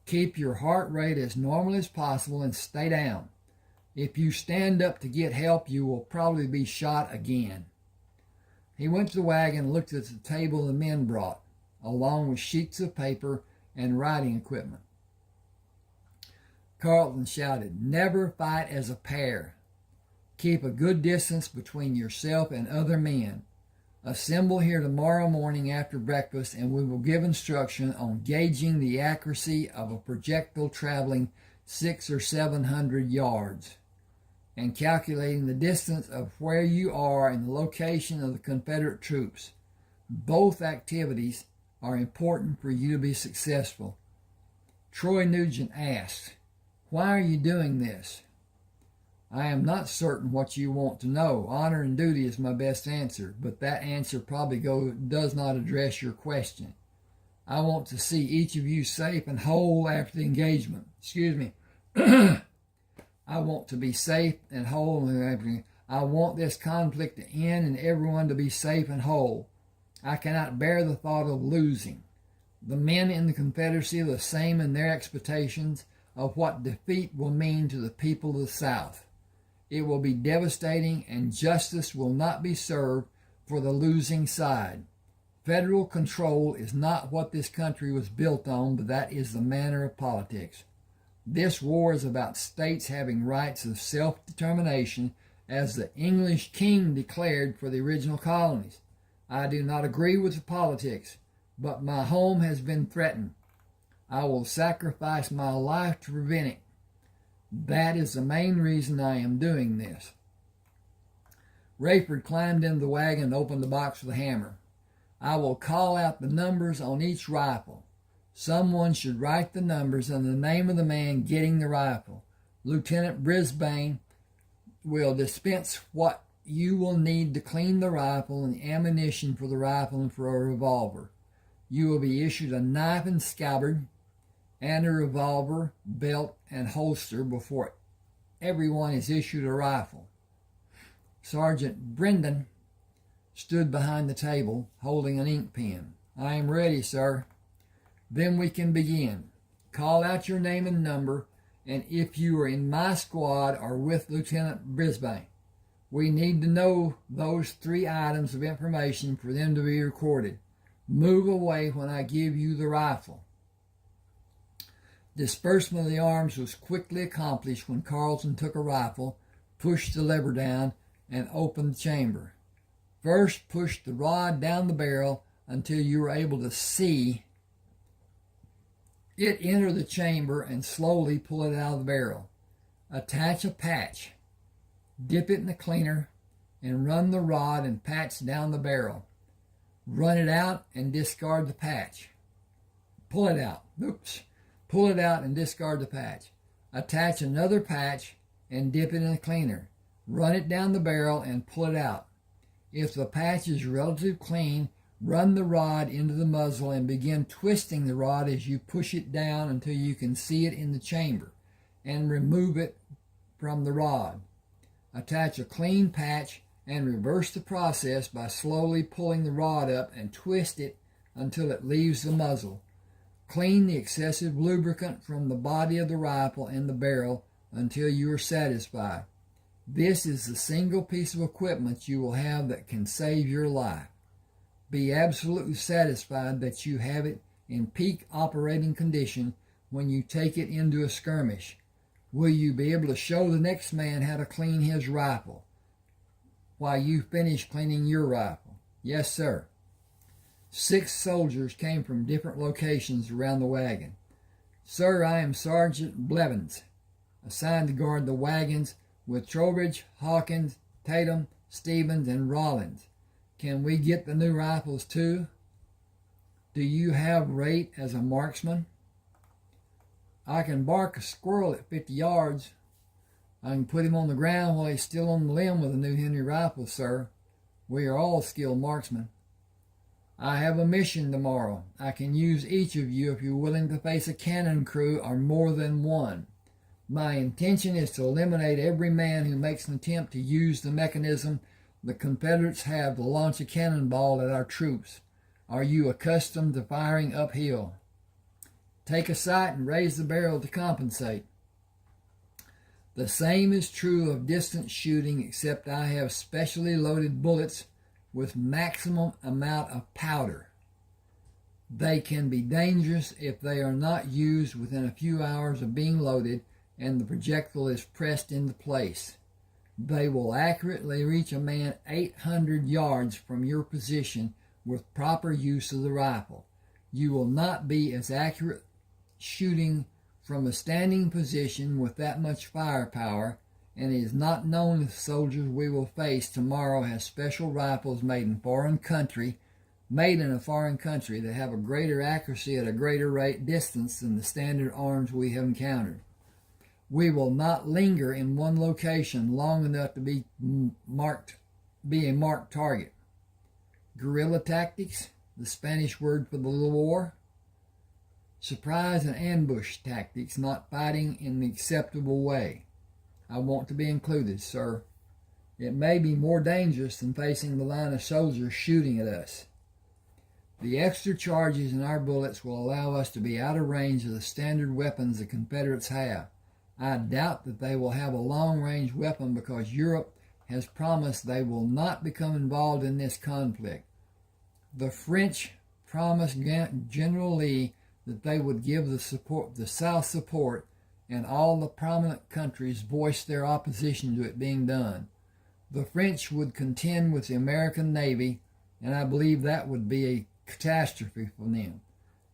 Keep your heart rate as normal as possible and stay down. If you stand up to get help, you will probably be shot again. He went to the wagon and looked at the table the men brought, along with sheets of paper and writing equipment. Carlton shouted, "Never fight as a pair. Keep a good distance between yourself and other men. Assemble here tomorrow morning after breakfast, and we will give instruction on gauging the accuracy of a projectile traveling 600 or 700 yards, and calculating the distance of where you are and the location of the Confederate troops. Both activities are important for you to be successful." Troy Nugent asked, "Why are you doing this?" "I am not certain what you want to know. Honor and duty is my best answer, but that answer probably does not address your question. I want to see each of you safe and whole after the engagement. Excuse me. I want to be safe and whole. I want this conflict to end and everyone to be safe and whole. I cannot bear the thought of losing. The men in the Confederacy are the same in their expectations of what defeat will mean to the people of the South. It will be devastating, and justice will not be served for the losing side. Federal control is not what this country was built on, but that is the manner of politics. This war is about states having rights of self-determination as the English king declared for the original colonies. I do not agree with the politics, but my home has been threatened. I will sacrifice my life to prevent it. That is the main reason I am doing this. Rayford climbed into the wagon and opened the box with a hammer. I will call out the numbers on each rifle. Someone should write the numbers and the name of the man getting the rifle. Lieutenant Brisbane will dispense what you will need to clean the rifle and the ammunition for the rifle and for a revolver. You will be issued a knife and scabbard and a revolver, belt, and holster before everyone is issued a rifle. Sergeant Brendan stood behind the table holding an ink pen. I am ready, sir. Then we can begin. Call out your name and number, and if you are in my squad or with Lieutenant Brisbane. We need to know those 3 items of information for them to be recorded. Move away when I give you the rifle. Disbursement of the arms was quickly accomplished when Carlton took a rifle, pushed the lever down, and opened the chamber. First, push the rod down the barrel until you are able to see it enter the chamber and slowly pull it out of the barrel. Attach a patch. Dip it in the cleaner and run the rod and patch down the barrel. Run it out and discard the patch. Pull it out. Pull it out and discard the patch. Attach another patch and dip it in the cleaner. Run it down the barrel and pull it out. If the patch is relatively clean, run the rod into the muzzle and begin twisting the rod as you push it down until you can see it in the chamber, and remove it from the rod. Attach a clean patch and reverse the process by slowly pulling the rod up and twist it until it leaves the muzzle. Clean the excessive lubricant from the body of the rifle and the barrel until you are satisfied. This is the single piece of equipment you will have that can save your life. Be absolutely satisfied that you have it in peak operating condition when you take it into a skirmish. Will you be able to show the next man how to clean his rifle while you finish cleaning your rifle? Yes, sir. 6 soldiers came from different locations around the wagon. Sir, I am Sergeant Blevins, assigned to guard the wagons with Trowbridge, Hawkins, Tatum, Stevens, and Rollins. Can we get the new rifles too? Do you have rate as a marksman? I can bark a squirrel at 50 yards. I can put him on the ground while he's still on the limb with a new Henry rifle, sir. We are all skilled marksmen. I have a mission tomorrow. I can use each of you if you're willing to face a cannon crew or more than one. My intention is to eliminate every man who makes an attempt to use the mechanism the Confederates have to launch a cannonball at our troops. Are you accustomed to firing uphill? Take a sight and raise the barrel to compensate. The same is true of distance shooting, except I have specially loaded bullets with maximum amount of powder. They can be dangerous if they are not used within a few hours of being loaded and the projectile is pressed into place. They will accurately reach a man 800 yards from your position with proper use of the rifle. You will not be as accurate shooting from a standing position with that much firepower, and it is not known if the soldiers we will face tomorrow have special rifles made in a foreign country that have a greater accuracy at a greater rate distance than the standard arms we have encountered. We will not linger in one location long enough to be a marked target. Guerrilla tactics, the Spanish word for the little war. Surprise and ambush tactics, not fighting in the acceptable way. I want to be included, sir. It may be more dangerous than facing the line of soldiers shooting at us. The extra charges in our bullets will allow us to be out of range of the standard weapons the Confederates have. I doubt that they will have a long-range weapon because Europe has promised they will not become involved in this conflict. The French promised General Lee that they would give the South support, and all the prominent countries voiced their opposition to it being done. The French would contend with the American Navy, and I believe that would be a catastrophe for them.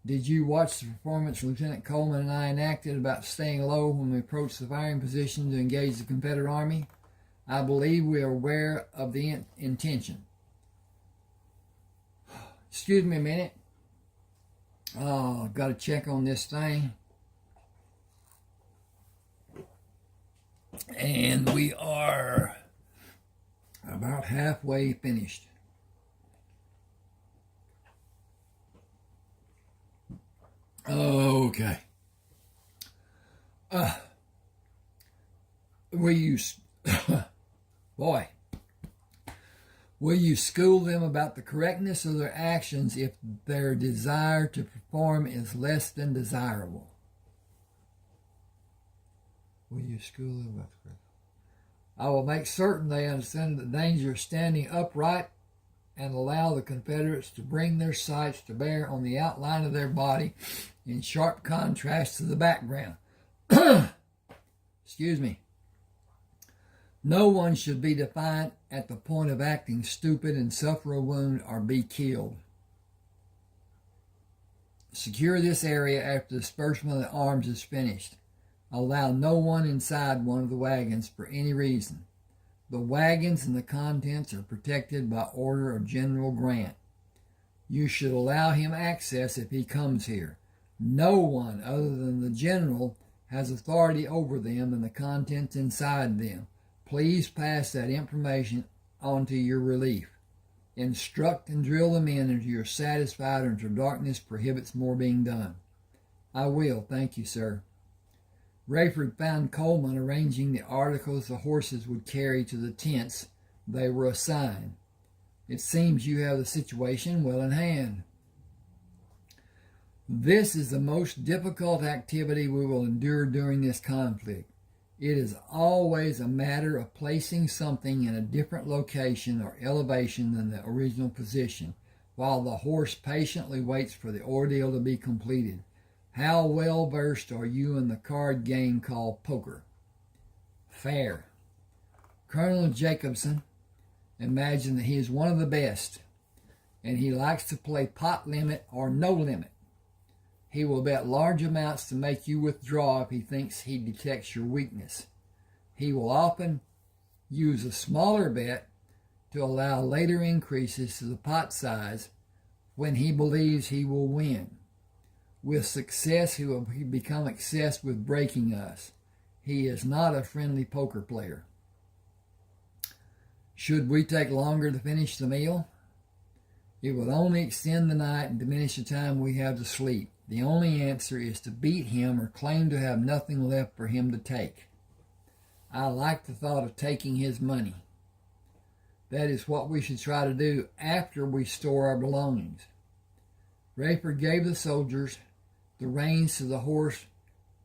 Did you watch the performance Lieutenant Coleman and I enacted about staying low when we approached the firing position to engage the Confederate Army? I believe we are aware of the intention. Excuse me a minute. Oh, I've got to check on this thing. And we are about halfway finished. Okay. Will you, boy, will you school them about the correctness of their actions if their desire to perform is less than desirable? Will you school them about the correctness? I will make certain they understand the danger of standing upright and allow the Confederates to bring their sights to bear on the outline of their body in sharp contrast to the background. Excuse me. No one should be defiant at the point of acting stupid and suffer a wound or be killed. Secure this area after the disbursement of the arms is finished. Allow no one inside one of the wagons for any reason. The wagons and the contents are protected by order of General Grant. You should allow him access if he comes here. No one other than the general has authority over them and the contents inside them. Please pass that information on to your relief. Instruct and drill the men until you're satisfied or until darkness prohibits more being done. I will, thank you, sir. Rayford found Coleman arranging the articles the horses would carry to the tents they were assigned. It seems you have the situation well in hand. This is the most difficult activity we will endure during this conflict. It is always a matter of placing something in a different location or elevation than the original position, while the horse patiently waits for the ordeal to be completed. How well versed are you in the card game called poker? Fair. Colonel Jacobson imagined that he is one of the best, and he likes to play pot limit or no limit. He will bet large amounts to make you withdraw if he thinks he detects your weakness. He will often use a smaller bet to allow later increases to the pot size when he believes he will win. With success, he will become obsessed with breaking us. He is not a friendly poker player. Should we take longer to finish the meal? It would only extend the night and diminish the time we have to sleep. The only answer is to beat him or claim to have nothing left for him to take. I like the thought of taking his money. That is what we should try to do after we store our belongings. Rayford gave the soldiers the reins to the horse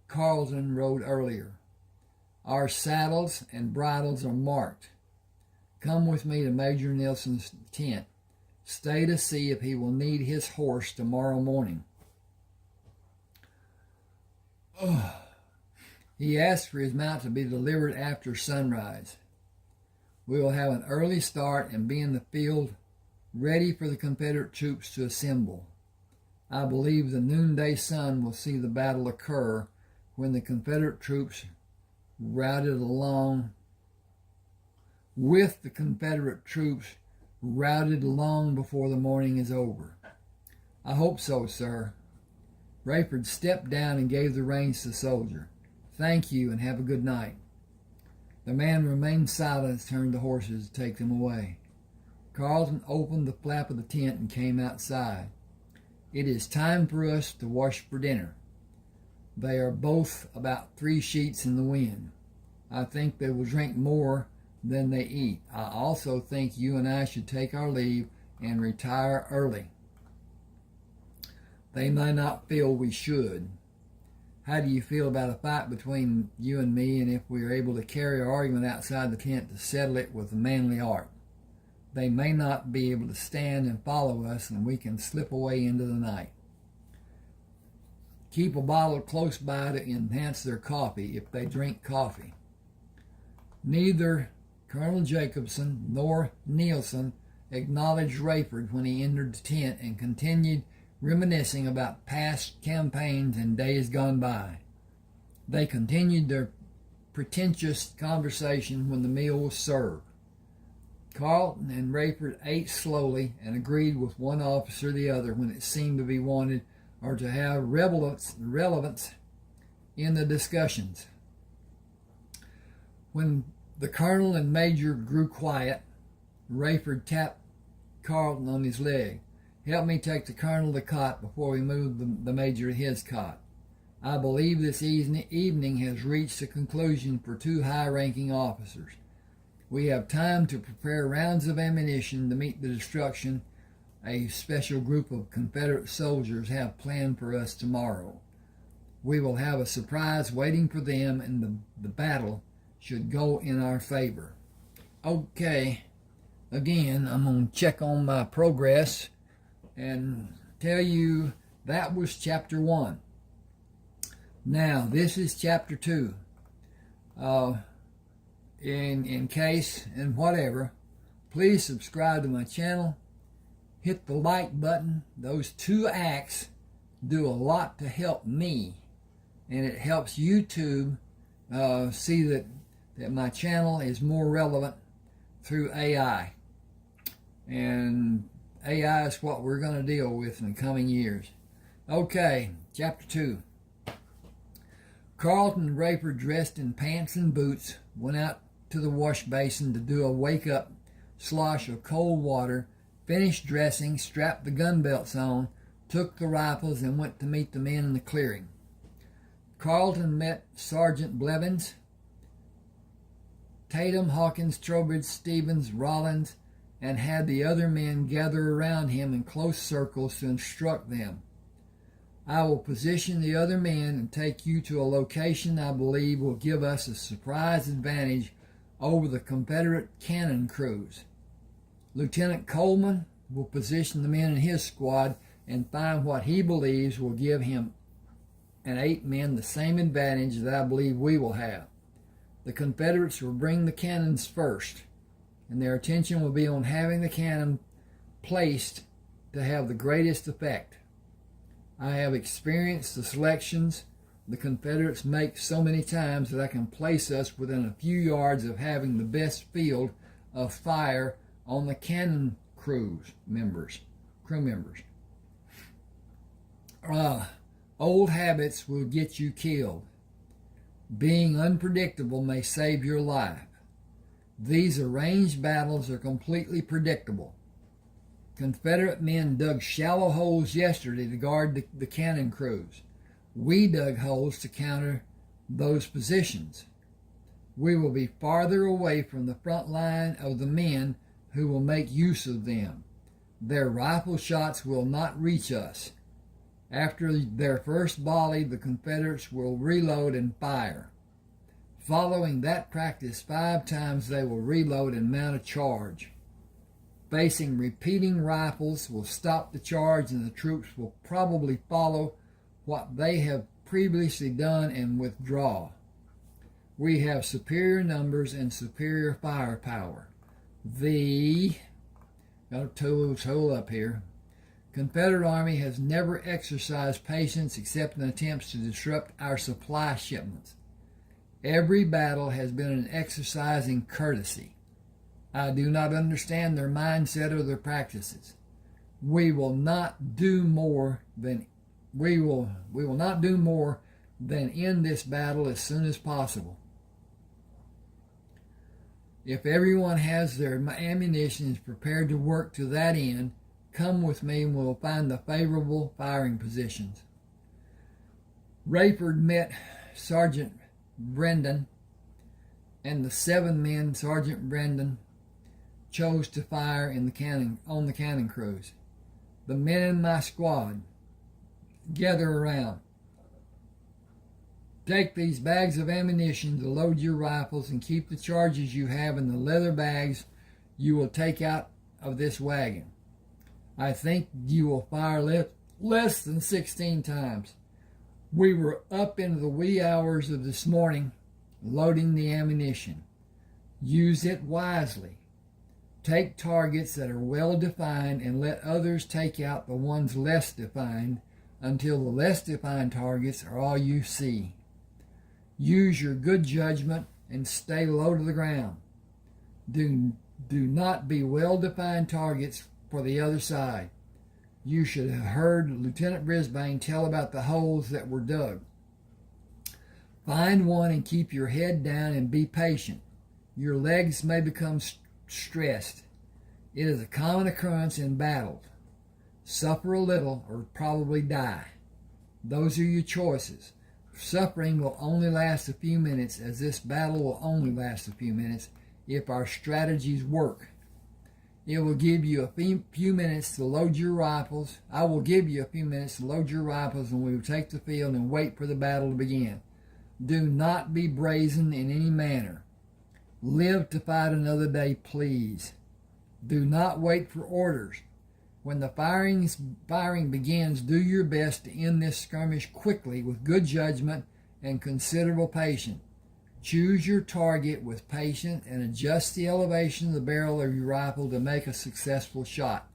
Carleton rode earlier. Our saddles and bridles are marked. Come with me to Major Nelson's tent. Stay to see if he will need his horse tomorrow morning. He asked for his mount to be delivered after sunrise. We will have an early start and be in the field ready for the Confederate troops to assemble. I believe the noonday sun will see the battle occur when the Confederate troops routed along before the morning is over. I hope so, sir. Rayford stepped down and gave the reins to the soldier. Thank you and have a good night. The man remained silent and turned the horses to take them away. Carleton opened the flap of the tent and came outside. It is time for us to wash for dinner. They are both about 3 sheets in the wind. I think they will drink more than they eat. I also think you and I should take our leave and retire early. They may not feel we should. How do you feel about a fight between you and me, and if we are able to carry our argument outside the tent to settle it with a manly art? They may not be able to stand and follow us, and we can slip away into the night. Keep a bottle close by to enhance their coffee if they drink coffee. Neither Colonel Jacobson nor Nielsen acknowledged Rayford when he entered the tent and continued reminiscing about past campaigns and days gone by. They continued their pretentious conversation when the meal was served. Carlton and Rayford ate slowly and agreed with one officer or the other when it seemed to be wanted or to have relevance in the discussions. When the colonel and major grew quiet, Rayford tapped Carlton on his leg. "Help me take the colonel to the cot before we move the major to his cot. I believe this evening has reached a conclusion for two high-ranking officers. We have time to prepare rounds of ammunition to meet the destruction a special group of Confederate soldiers have planned for us tomorrow. We will have a surprise waiting for them, and the battle should go in our favor." Okay, again, I'm going to check on my progress and tell you that was chapter 1. Now, this is chapter 2. In case and whatever, please subscribe to my channel. Hit the like button. Those 2 acts do a lot to help me, and it helps YouTube see that my channel is more relevant through AI. And AI is what we're going to deal with in the coming years. Okay, chapter 2. Carlton and Rayford, dressed in pants and boots, went out to the wash basin to do a wake-up slosh of cold water, finished dressing, strapped the gun belts on, took the rifles, and went to meet the men in the clearing. Carlton met Sergeant Blevins, Tatum, Hawkins, Trowbridge, Stevens, Rollins, and had the other men gather around him in close circles to instruct them. "I will position the other men and take you to a location I believe will give us a surprise advantage over the Confederate cannon crews. Lieutenant Coleman will position the men in his squad and find what he believes will give him and 8 men the same advantage that I believe we will have. The Confederates will bring the cannons first, and their attention will be on having the cannon placed to have the greatest effect. I have experienced the selections the Confederates make so many times that I can place us within a few yards of having the best field of fire on the cannon crew members. Old habits will get you killed. Being unpredictable may save your life. These arranged battles are completely predictable. Confederate men dug shallow holes yesterday to guard the cannon crews. We dug holes to counter those positions. We will be farther away from the front line of the men who will make use of them. Their rifle shots will not reach us. After their first volley, the Confederates will reload and fire. Following that practice 5 times, they will reload and mount a charge. Facing repeating rifles will stop the charge, and the troops will probably follow what they have previously done and withdraw. We have superior numbers and superior firepower. Got to hold up here. Confederate Army has never exercised patience except in attempts to disrupt our supply shipments. Every battle has been an exercise in courtesy. I do not understand their mindset or their practices. We will not do more than end this battle as soon as possible. If everyone has their ammunition and is prepared to work to that end, come with me and we'll find the favorable firing positions. Rayford met Sergeant Brendan, and the 7 men Sergeant Brendan chose to fire on the cannon crews. The men in my squad, gather around. Take these bags of ammunition to load your rifles and keep the charges you have in the leather bags you will take out of this wagon. I think you will fire less than 16 times. We were up into the wee hours of this morning loading the ammunition. Use it wisely. Take targets that are well defined and let others take out the ones less defined until the less defined targets are all you see. Use your good judgment and stay low to the ground. Do not be well-defined targets for the other side. You should have heard Lieutenant Brisbane tell about the holes that were dug. Find one and keep your head down and be patient. Your legs may become stressed. It is a common occurrence in battles. Suffer a little or probably die. Those are your choices. Suffering will only last a few minutes, as this battle will only last a few minutes if our strategies work. It will give you a few minutes to load your rifles. I will give you a few minutes to load your rifles, and we will take the field and wait for the battle to begin. Do not be brazen in any manner. Live to fight another day, please. Do not wait for orders. When the firing begins, do your best to end this skirmish quickly with good judgment and considerable patience. Choose your target with patience and adjust the elevation of the barrel of your rifle to make a successful shot.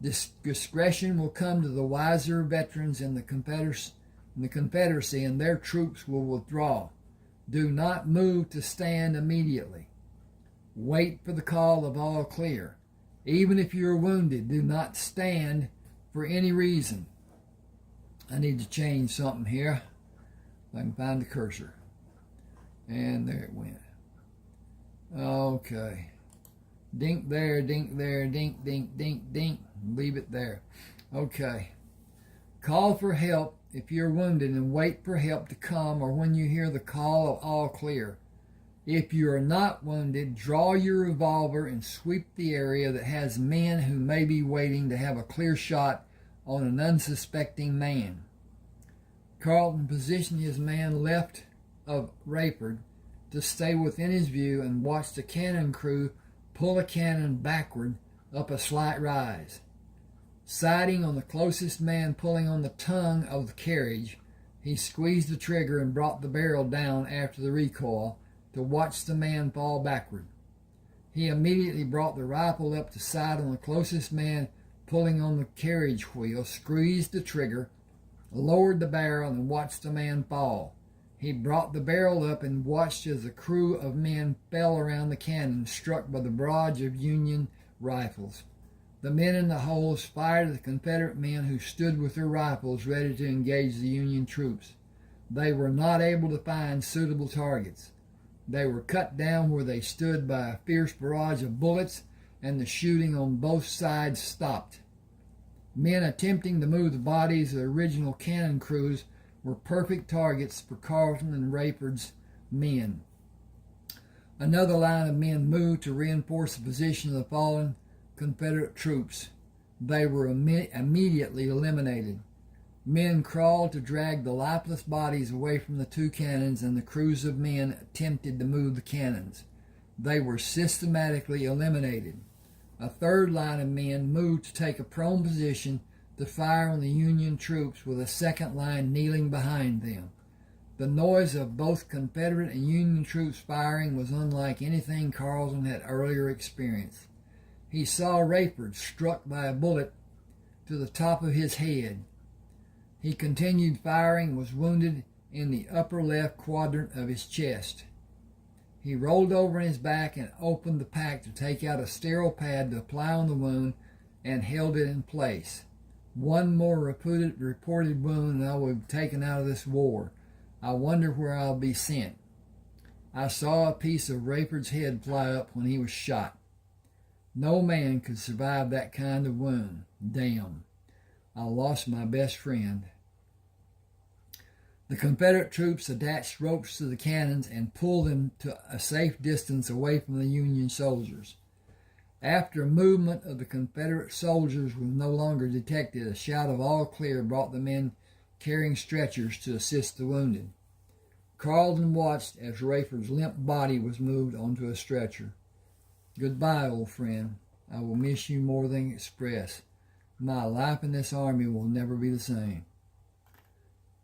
Discretion will come to the wiser veterans in the Confederacy, and their troops will withdraw. Do not move to stand immediately. Wait for the call of all clear. Even if you are wounded, do not stand for any reason. I need to change something here. If I can find the cursor. And there it went. Okay. Dink there, dink there, dink, dink, dink, dink. Leave it there. Okay. Call for help if you're wounded and wait for help to come or when you hear the call of all clear. If you are not wounded, draw your revolver and sweep the area that has men who may be waiting to have a clear shot on an unsuspecting man. Carleton positioned his man left of Rayford to stay within his view and watch the cannon crew pull a cannon backward up a slight rise. Sighting on the closest man pulling on the tongue of the carriage, he squeezed the trigger and brought the barrel down after the recoil to watch the man fall backward. He immediately brought the rifle up to sight on the closest man pulling on the carriage wheel, squeezed the trigger, lowered the barrel, and watched the man fall. He brought the barrel up and watched as a crew of men fell around the cannon, struck by the barrage of Union rifles. The men in the holes fired at the Confederate men who stood with their rifles ready to engage the Union troops. They were not able to find suitable targets. They were cut down where they stood by a fierce barrage of bullets, and the shooting on both sides stopped. Men attempting to move the bodies of the original cannon crews were perfect targets for Carleton and Rayford's men. Another line of men moved to reinforce the position of the fallen Confederate troops. They were immediately eliminated. Men crawled to drag the lifeless bodies away from the two cannons, and the crews of men attempted to move the cannons. They were systematically eliminated. A third line of men moved to take a prone position to fire on the Union troops with a second line kneeling behind them. The noise of both Confederate and Union troops firing was unlike anything Carleton had earlier experienced. He saw Rayford struck by a bullet to the top of his head. He continued firing and was wounded in the upper left quadrant of his chest. He rolled over on his back and opened the pack to take out a sterile pad to apply on the wound and held it in place. One more reported wound and I will be taken out of this war. I wonder where I'll be sent. I saw a piece of Rayford's head fly up when he was shot. No man could survive that kind of wound. Damn. I lost my best friend. The Confederate troops attached ropes to the cannons and pulled them to a safe distance away from the Union soldiers. After movement of the Confederate soldiers was no longer detected, a shout of all clear brought the men carrying stretchers to assist the wounded. Carleton watched as Rayford's limp body was moved onto a stretcher. Goodbye, old friend. I will miss you more than express. My life in this army will never be the same.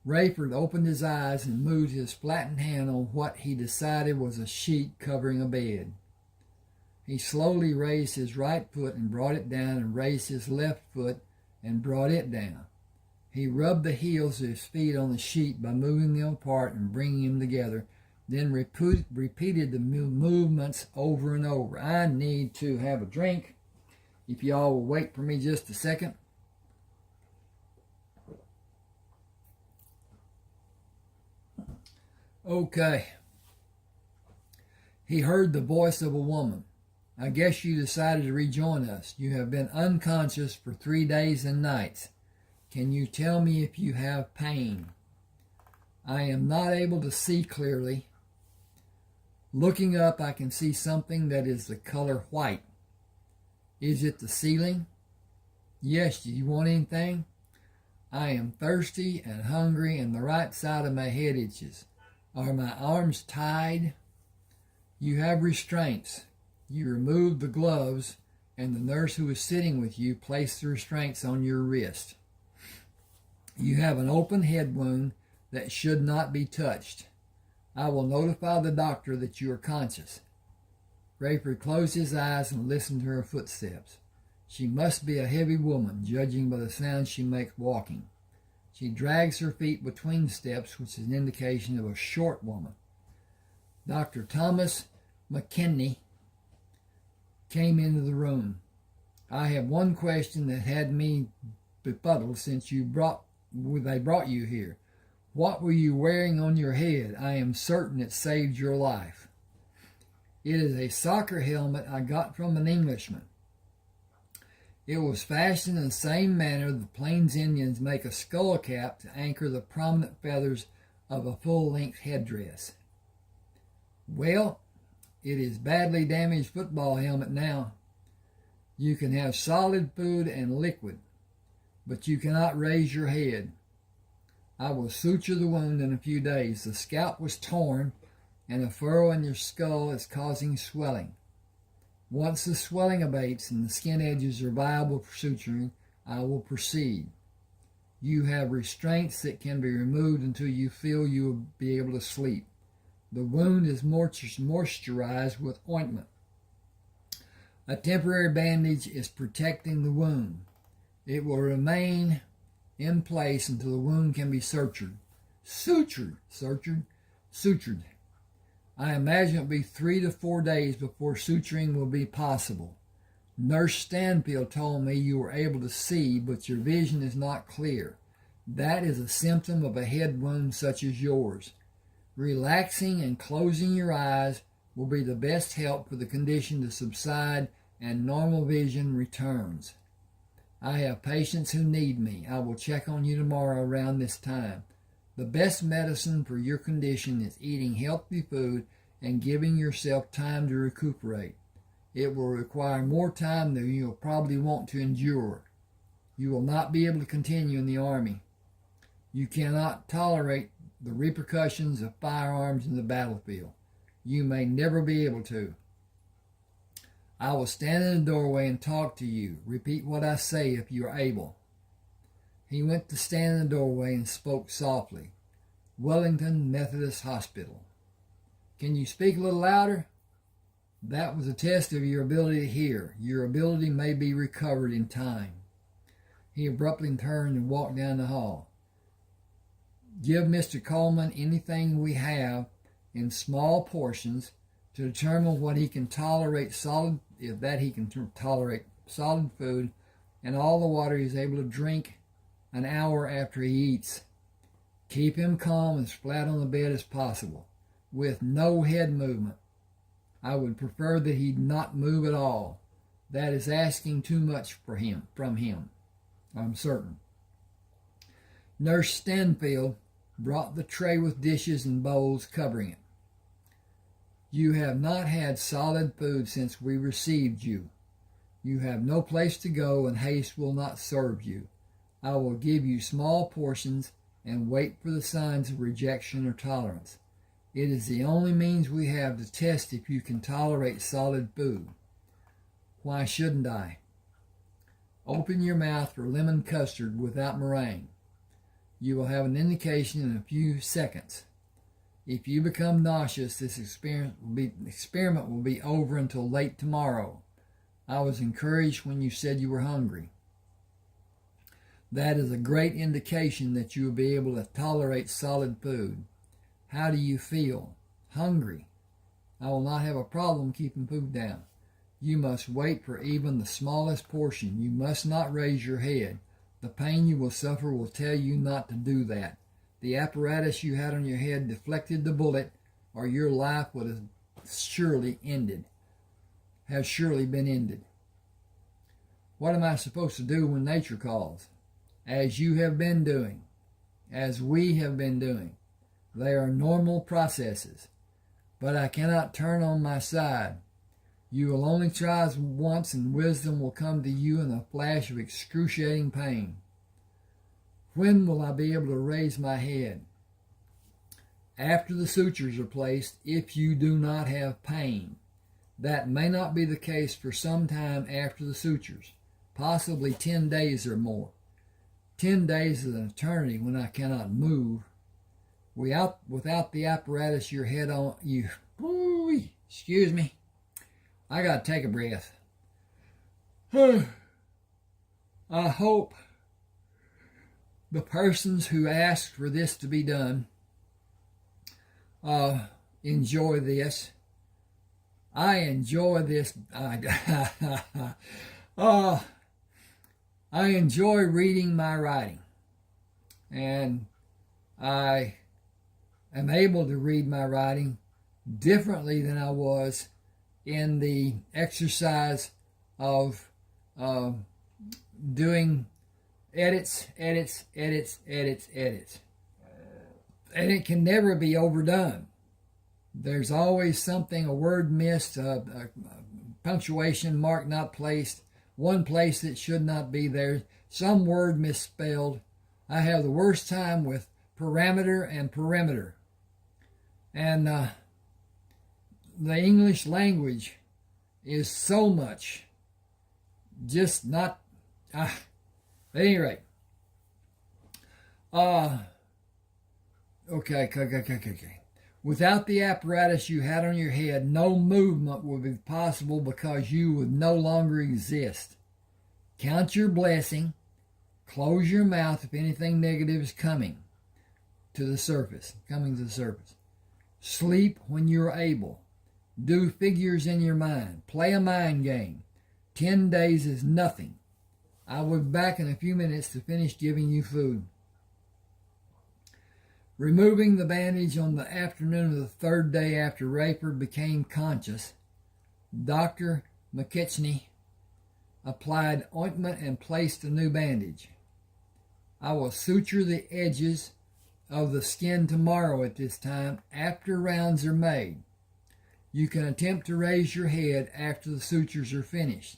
Rayford opened his eyes and moved his flattened hand on what he decided was a sheet covering a bed. He slowly raised his right foot and brought it down, and raised his left foot and brought it down. He rubbed the heels of his feet on the sheet by moving them apart and bringing them together, then repeated the movements over and over. I need to have a drink. If y'all will wait for me just a second. Okay. He heard the voice of a woman. I guess you decided to rejoin us. You have been unconscious for 3 days and nights. Can you tell me if you have pain? I am not able to see clearly. Looking up, I can see something that is the color white. Is it the ceiling? Yes, do you want anything? I am thirsty and hungry, and the right side of my head itches. Are my arms tied? You have restraints. You removed the gloves, and the nurse who was sitting with you placed the restraints on your wrist. You have an open head wound that should not be touched. I will notify the doctor that you are conscious. Rayford closed his eyes and listened to her footsteps. She must be a heavy woman, judging by the sound she makes walking. She drags her feet between steps, which is an indication of a short woman. Dr. Thomas McKinney came into the room. I have one question that had me befuddled since they brought you here. What were you wearing on your head? I am certain it saved your life. It is a soccer helmet I got from an Englishman. It was fashioned in the same manner the Plains Indians make a skull cap to anchor the prominent feathers of a full-length headdress. Well, it is badly damaged football helmet now. You can have solid food and liquid, but you cannot raise your head. I will suture the wound in a few days. The scalp was torn, and a furrow in your skull is causing swelling. Once the swelling abates and the skin edges are viable for suturing, I will proceed. You have restraints that can be removed until you feel you will be able to sleep. The wound is moisturized with ointment. A temporary bandage is protecting the wound. It will remain in place until the wound can be sutured. Sutured. I imagine it will be 3 to 4 days before suturing will be possible. Nurse Stanfield told me you were able to see, but your vision is not clear. That is a symptom of a head wound such as yours. Relaxing and closing your eyes will be the best help for the condition to subside and normal vision returns. I have patients who need me. I will check on you tomorrow around this time. The best medicine for your condition is eating healthy food and giving yourself time to recuperate. It will require more time than you will probably want to endure. You will not be able to continue in the Army. You cannot tolerate the repercussions of firearms in the battlefield. You may never be able to. I will stand in the doorway and talk to you. Repeat what I say if you are able. He went to stand in the doorway and spoke softly. Wellington Methodist Hospital. Can you speak a little louder? That was a test of your ability to hear. Your ability may be recovered in time. He abruptly turned and walked down the hall. Give Mr. Coleman anything we have in small portions to determine what he can tolerate tolerate solid food, and all the water he is able to drink an hour after he eats. Keep him calm as flat on the bed as possible, with no head movement. I would prefer that he not move at all. That is asking too much from him, I'm certain. Nurse Stanfield brought the tray with dishes and bowls covering it. You have not had solid food since we received you. You have no place to go, and haste will not serve you. I will give you small portions and wait for the signs of rejection or tolerance. It is the only means we have to test if you can tolerate solid food. Why shouldn't I? Open your mouth for lemon custard without meringue. You will have an indication in a few seconds. If you become nauseous, this experiment will be over until late tomorrow. I was encouraged when you said you were hungry. That is a great indication that you will be able to tolerate solid food. How do you feel? Hungry. I will not have a problem keeping food down. You must wait for even the smallest portion. You must not raise your head. The pain you will suffer will tell you not to do that. The apparatus you had on your head deflected the bullet, or your life would have surely been ended. What am I supposed to do when nature calls? As you have been doing, as we have been doing. They are normal processes. But I cannot turn on my side. You will only try once, and wisdom will come to you in a flash of excruciating pain. When will I be able to raise my head? After the sutures are placed, if you do not have pain. That may not be the case for some time after the sutures, possibly 10 days or more. 10 days is an eternity when I cannot move. Without the apparatus, your head on you. Excuse me. I gotta take a breath. I hope the persons who asked for this to be done enjoy this. I enjoy this. I enjoy reading my writing, and I am able to read my writing differently than I was in the exercise of doing edits. And it can never be overdone. There's always something, a word missed, a punctuation mark not placed, one place that should not be there, some word misspelled. I have the worst time with parameter and perimeter. And the English language is so much just not... at any rate. Okay. Without the apparatus you had on your head, no movement would be possible because you would no longer exist. Count your blessing. Close your mouth if anything negative is coming to the surface. Sleep when you're able. Do figures in your mind. Play a mind game. 10 days is nothing. I will be back in a few minutes to finish giving you food. Removing the bandage on the afternoon of the third day after Rayford became conscious, Dr. McKechnie applied ointment and placed a new bandage. I will suture the edges of the skin tomorrow at this time after rounds are made. You can attempt to raise your head after the sutures are finished.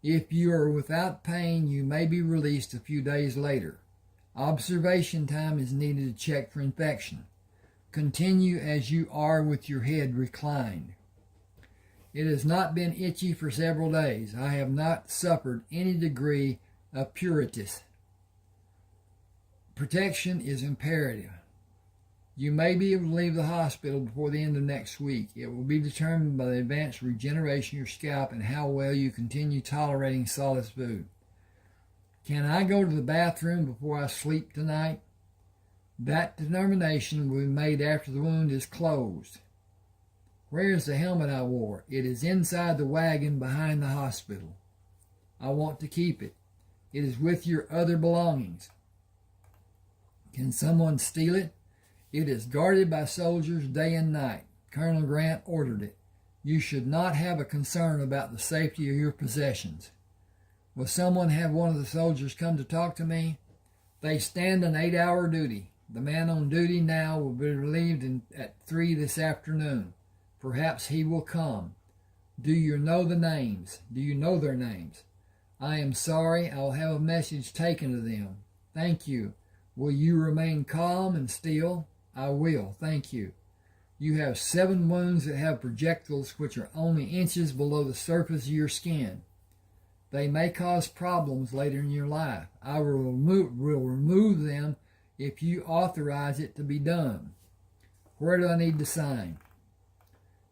If you are without pain, you may be released a few days later. Observation time is needed to check for infection. Continue as you are with your head reclined. It has not been itchy for several days. I have not suffered any degree of pruritus. Protection is imperative. You may be able to leave the hospital before the end of next week. It will be determined by the advanced regeneration of your scalp and how well you continue tolerating solid food. Can I go to the bathroom before I sleep tonight? That determination will be made after the wound is closed. Where is the helmet I wore? It is inside the wagon behind the hospital. I want to keep it. It is with your other belongings. Can someone steal it? It is guarded by soldiers day and night. Colonel Grant ordered it. You should not have a concern about the safety of your possessions. Will someone have one of the soldiers come to talk to me? They stand an 8-hour duty. The man on duty now will be relieved at 3 this afternoon. Perhaps he will come. Do you know their names? I am sorry. I will have a message taken to them. Thank you. Will you remain calm and still? I will. Thank you. You have 7 wounds that have projectiles which are only inches below the surface of your skin. They may cause problems later in your life. I will remove them if you authorize it to be done. Where do I need to sign?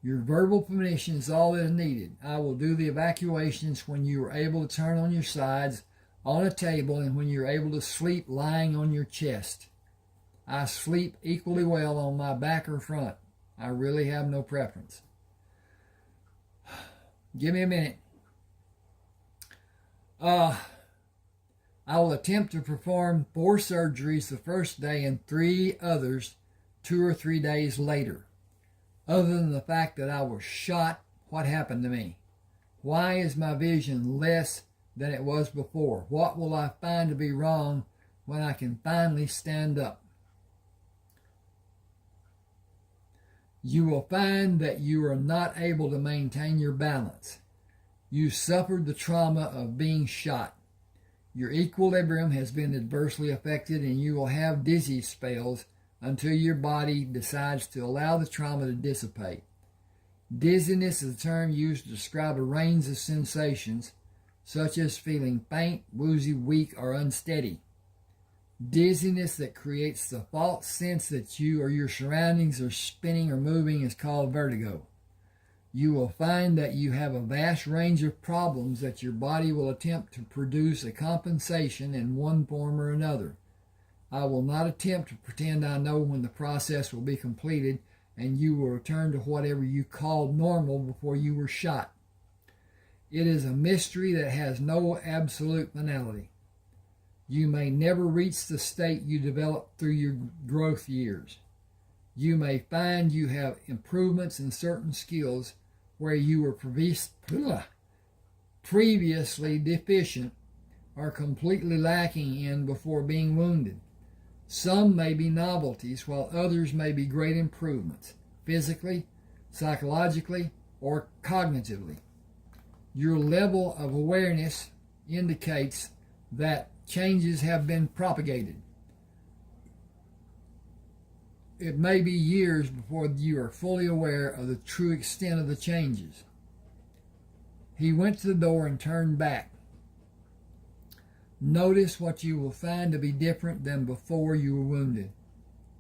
Your verbal permission is all that is needed. I will do the evacuations when you are able to turn on your sides on a table and when you're able to sleep lying on your chest. I sleep equally well on my back or front. I really have no preference. Give me a minute. I will attempt to perform 4 surgeries the first day and 3 others 2 or 3 days later. Other than the fact that I was shot, what happened to me? Why is my vision less than it was before? What will I find to be wrong when I can finally stand up? You will find that you are not able to maintain your balance. You suffered the trauma of being shot. Your equilibrium has been adversely affected, and you will have dizzy spells until your body decides to allow the trauma to dissipate. Dizziness is a term used to describe a range of sensations, such as feeling faint, woozy, weak, or unsteady. Dizziness that creates the false sense that you or your surroundings are spinning or moving is called vertigo. You will find that you have a vast range of problems that your body will attempt to produce a compensation in one form or another. I will not attempt to pretend I know when the process will be completed and you will return to whatever you called normal before you were shot. It is a mystery that has no absolute finality. You may never reach the state you developed through your growth years. You may find you have improvements in certain skills where you were previously deficient or completely lacking in before being wounded. Some may be novelties, while others may be great improvements, physically, psychologically, or cognitively. Your level of awareness indicates that changes have been propagated. It may be years before you are fully aware of the true extent of the changes. He went to the door and turned back. Notice what you will find to be different than before you were wounded.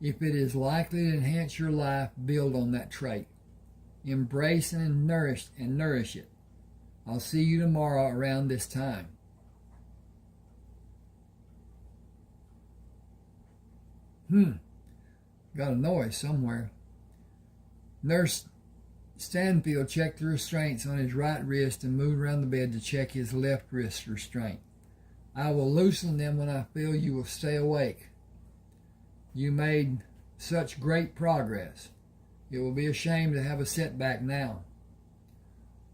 If it is likely to enhance your life, build on that trait. Embrace and nourish it. I'll see you tomorrow around this time. Got a noise somewhere. Nurse Stanfield checked the restraints on his right wrist and moved around the bed to check his left wrist restraint. I will loosen them when I feel you will stay awake. You made such great progress. It will be a shame to have a setback now.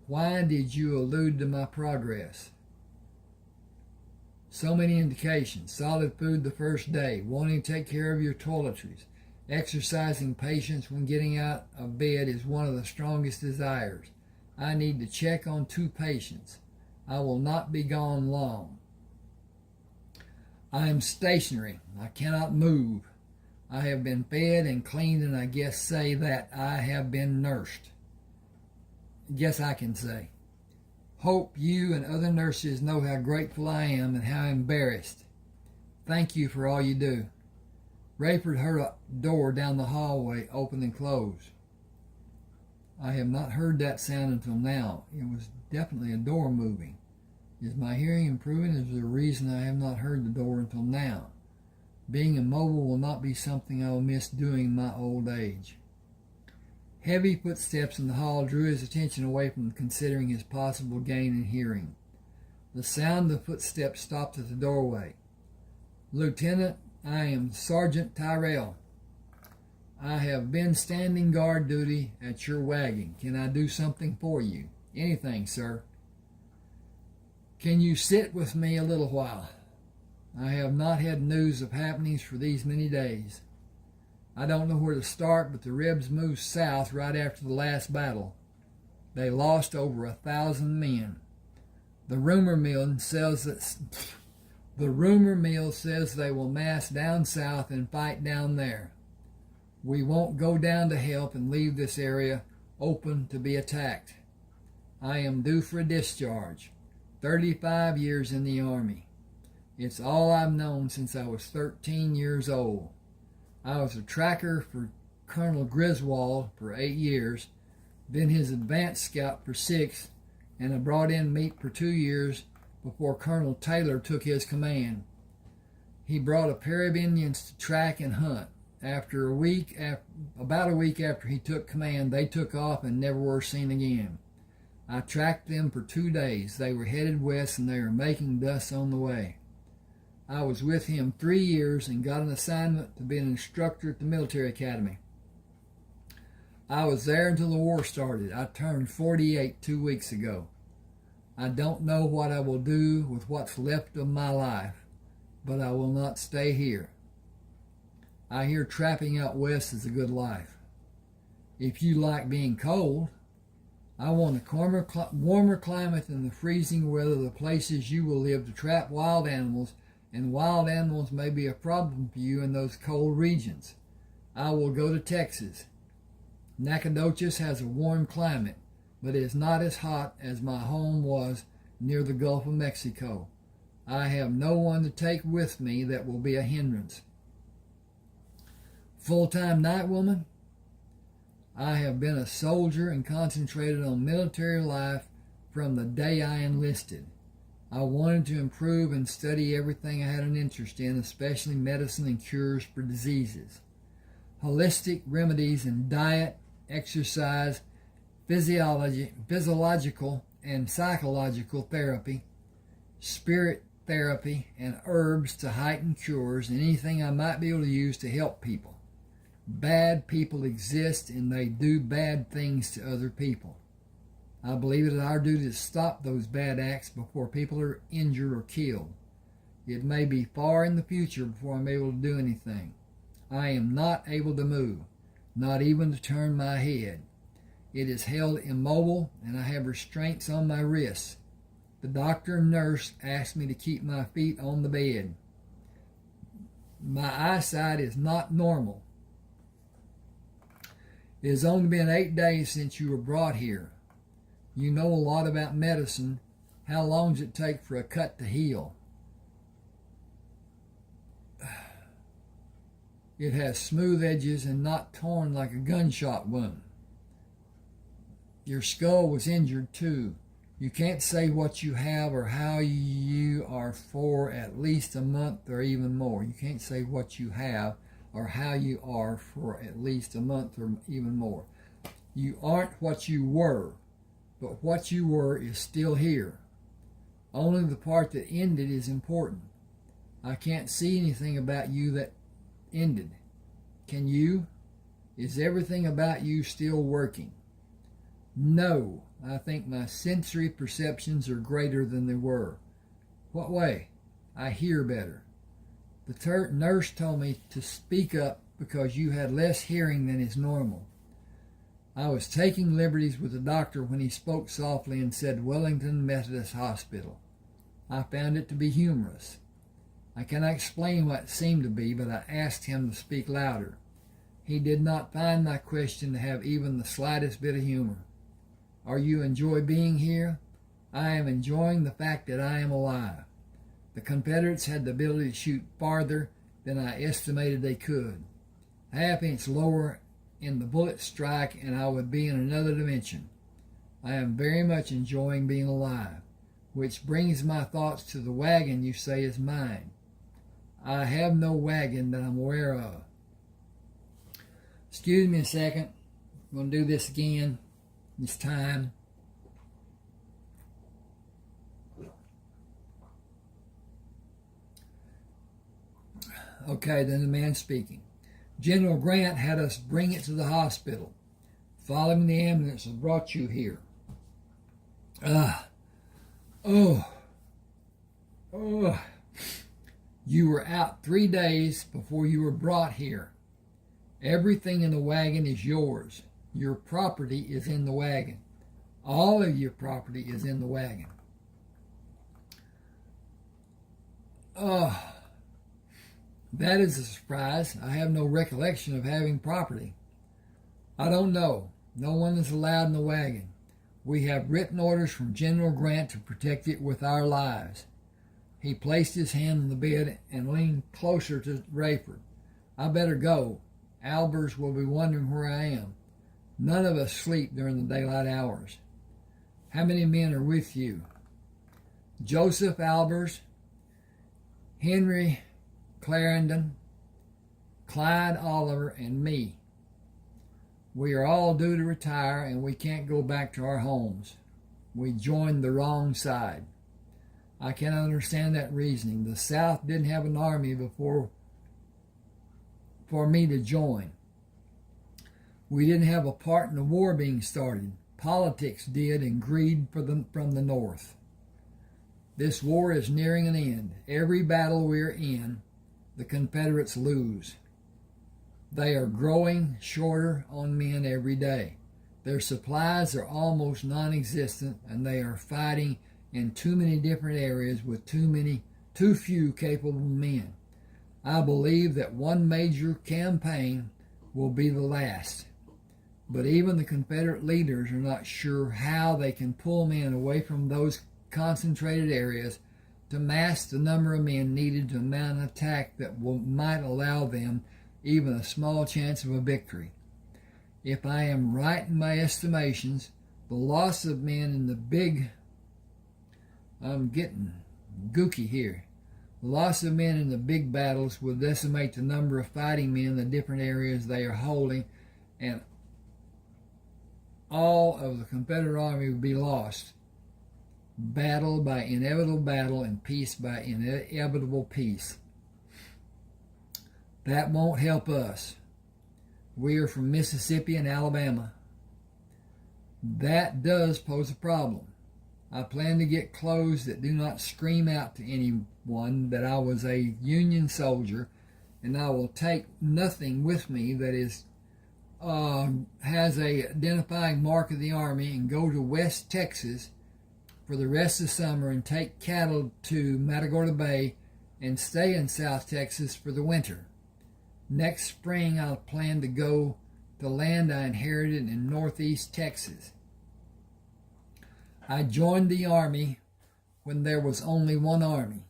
Why did you allude to my progress? So many indications. Solid food the first day. Wanting to take care of your toiletries. Exercising patience when getting out of bed is one of the strongest desires. I need to check on 2 patients. I will not be gone long. I am stationary. I cannot move. I have been fed and cleaned, and I guess say that I have been nursed. Guess I can say. Hope you and other nurses know how grateful I am and how embarrassed. Thank you for all you do. Rayford heard a door down the hallway open and close. I have not heard that sound until now. It was definitely a door moving. Is my hearing improving? Is there a reason I have not heard the door until now? Being immobile will not be something I will miss doing in my old age. Heavy footsteps in the hall drew his attention away from considering his possible gain in hearing. The sound of footsteps stopped at the doorway. Lieutenant, I am Sergeant Tyrrell. I have been standing guard duty at your wagon. Can I do something for you? Anything, sir. Can you sit with me a little while? I have not had news of happenings for these many days. I don't know where to start, but the Rebs moved south right after the last battle. They lost over 1,000 men. The rumor mill says they will mass down south and fight down there. We won't go down to help and leave this area open to be attacked. I am due for a discharge. 35 years in the Army. It's all I've known since I was 13 years old. I was a tracker for Colonel Griswold for 8 years, then his advance scout for 6, and I brought in meat for 2 years before Colonel Taylor took his command. He brought a pair of Indians to track and hunt. About a week after he took command, they took off and never were seen again. I tracked them for 2 days. They were headed west and they were making dust on the way. I was with him 3 years and got an assignment to be an instructor at the military academy. I was there until the war started. I turned 48 2 weeks ago. I don't know what I will do with what's left of my life, but I will not stay here. I hear trapping out west is a good life. If you like being cold, I want a warmer climate than the freezing weather of the places you will live to trap wild animals, and wild animals may be a problem for you in those cold regions. I will go to Texas. Nacogdoches has a warm climate, but it is not as hot as my home was near the Gulf of Mexico. I have no one to take with me that will be a hindrance. Full-time night woman? I have been a soldier and concentrated on military life from the day I enlisted. I wanted to improve and study everything I had an interest in, especially medicine and cures for diseases. Holistic remedies in diet, exercise, physiological and psychological therapy, spirit therapy, and herbs to heighten cures, and anything I might be able to use to help people. Bad people exist and they do bad things to other people. I believe it is our duty to stop those bad acts before people are injured or killed. It may be far in the future before I'm able to do anything. I am not able to move, not even to turn my head. It is held immobile and I have restraints on my wrists. The doctor and nurse asked me to keep my feet on the bed. My eyesight is not normal. It has only been 8 days since you were brought here. You know a lot about medicine. How long does it take for a cut to heal? It has smooth edges and not torn like a gunshot wound. Your skull was injured too. You can't say what you have or how you are for at least a month or even more. You can't say what you have or how you are for at least a month or even more. You aren't what you were, but what you were is still here. Only the part that ended is important. I can't see anything about you that ended. Can you? Is everything about you still working? No, I think my sensory perceptions are greater than they were. What way? I hear better. The nurse told me to speak up because you had less hearing than is normal. I was taking liberties with the doctor when he spoke softly and said Wellington Methodist Hospital. I found it to be humorous. I cannot explain what it seemed to be, but I asked him to speak louder. He did not find my question to have even the slightest bit of humor. Are you enjoy being here? I am enjoying the fact that I am alive. The Confederates had the ability to shoot farther than I estimated they could. Half inch lower in the bullet strike and I would be in another dimension. I am very much enjoying being alive, which brings my thoughts to the wagon you say is mine. I have no wagon that I'm aware of. Excuse me a second. I'm going to do this again. This time. Okay, then the man speaking. General Grant had us bring it to the hospital. Following the ambulance that brought you here. You were out 3 days before you were brought here. Everything in the wagon is yours. Your property is in the wagon. All of your property is in the wagon. That is a surprise. I have no recollection of having property. I don't know. No one is allowed in the wagon. We have written orders from General Grant to protect it with our lives. He placed his hand on the bed and leaned closer to Rayford. I better go. Albers will be wondering where I am. None of us sleep during the daylight hours. How many men are with you? Joseph Albers, Henry Clarendon, Clyde Oliver, and me. We are all due to retire, and we can't go back to our homes. We joined the wrong side. I cannot understand that reasoning. The South didn't have an army before for me to join. We didn't have a part in the war being started. Politics did, and greed from the North. This war is nearing an end. Every battle we're in, the Confederates lose. They are growing shorter on men every day. Their supplies are almost non-existent, and they are fighting in too many different areas with too few capable men. I believe that one major campaign will be the last. But even the Confederate leaders are not sure how they can pull men away from those concentrated areas to mass the number of men needed to mount an attack that might allow them even a small chance of a victory. If I am right in my estimations, the loss of men in the big... I'm getting gooky here. The loss of men in the big battles will decimate the number of fighting men in the different areas they are holding, and all of the Confederate army will be lost. Battle by inevitable battle and peace by inevitable peace. That won't help us. We are from Mississippi and Alabama. That does pose a problem. I plan to get clothes that do not scream out to anyone that I was a Union soldier, and I will take nothing with me that has a identifying mark of the Army, and go to West Texas for the rest of the summer and take cattle to Matagorda Bay and stay in South Texas for the winter. Next spring, I'll plan to go to land I inherited in northeast Texas. I joined the Army when there was only one Army.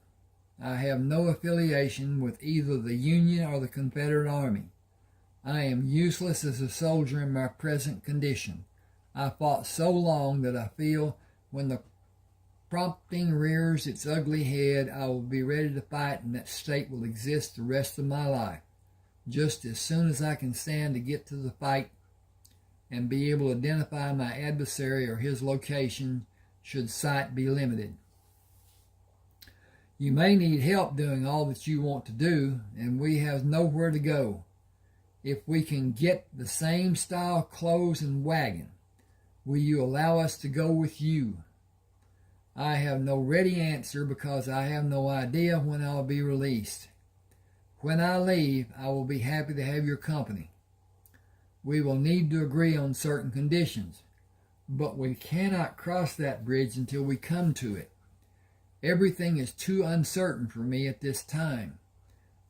I have no affiliation with either the Union or the Confederate Army. I am useless as a soldier in my present condition. I fought so long that I feel when the prompting rears its ugly head, I will be ready to fight, and that state will exist the rest of my life. Just as soon as I can stand to get to the fight and be able to identify my adversary or his location, should sight be limited. You may need help doing all that you want to do, and we have nowhere to go. If we can get the same style clothes and wagon, will you allow us to go with you? I have no ready answer because I have no idea when I'll be released. When I leave, I will be happy to have your company. We will need to agree on certain conditions, but we cannot cross that bridge until we come to it. Everything is too uncertain for me at this time.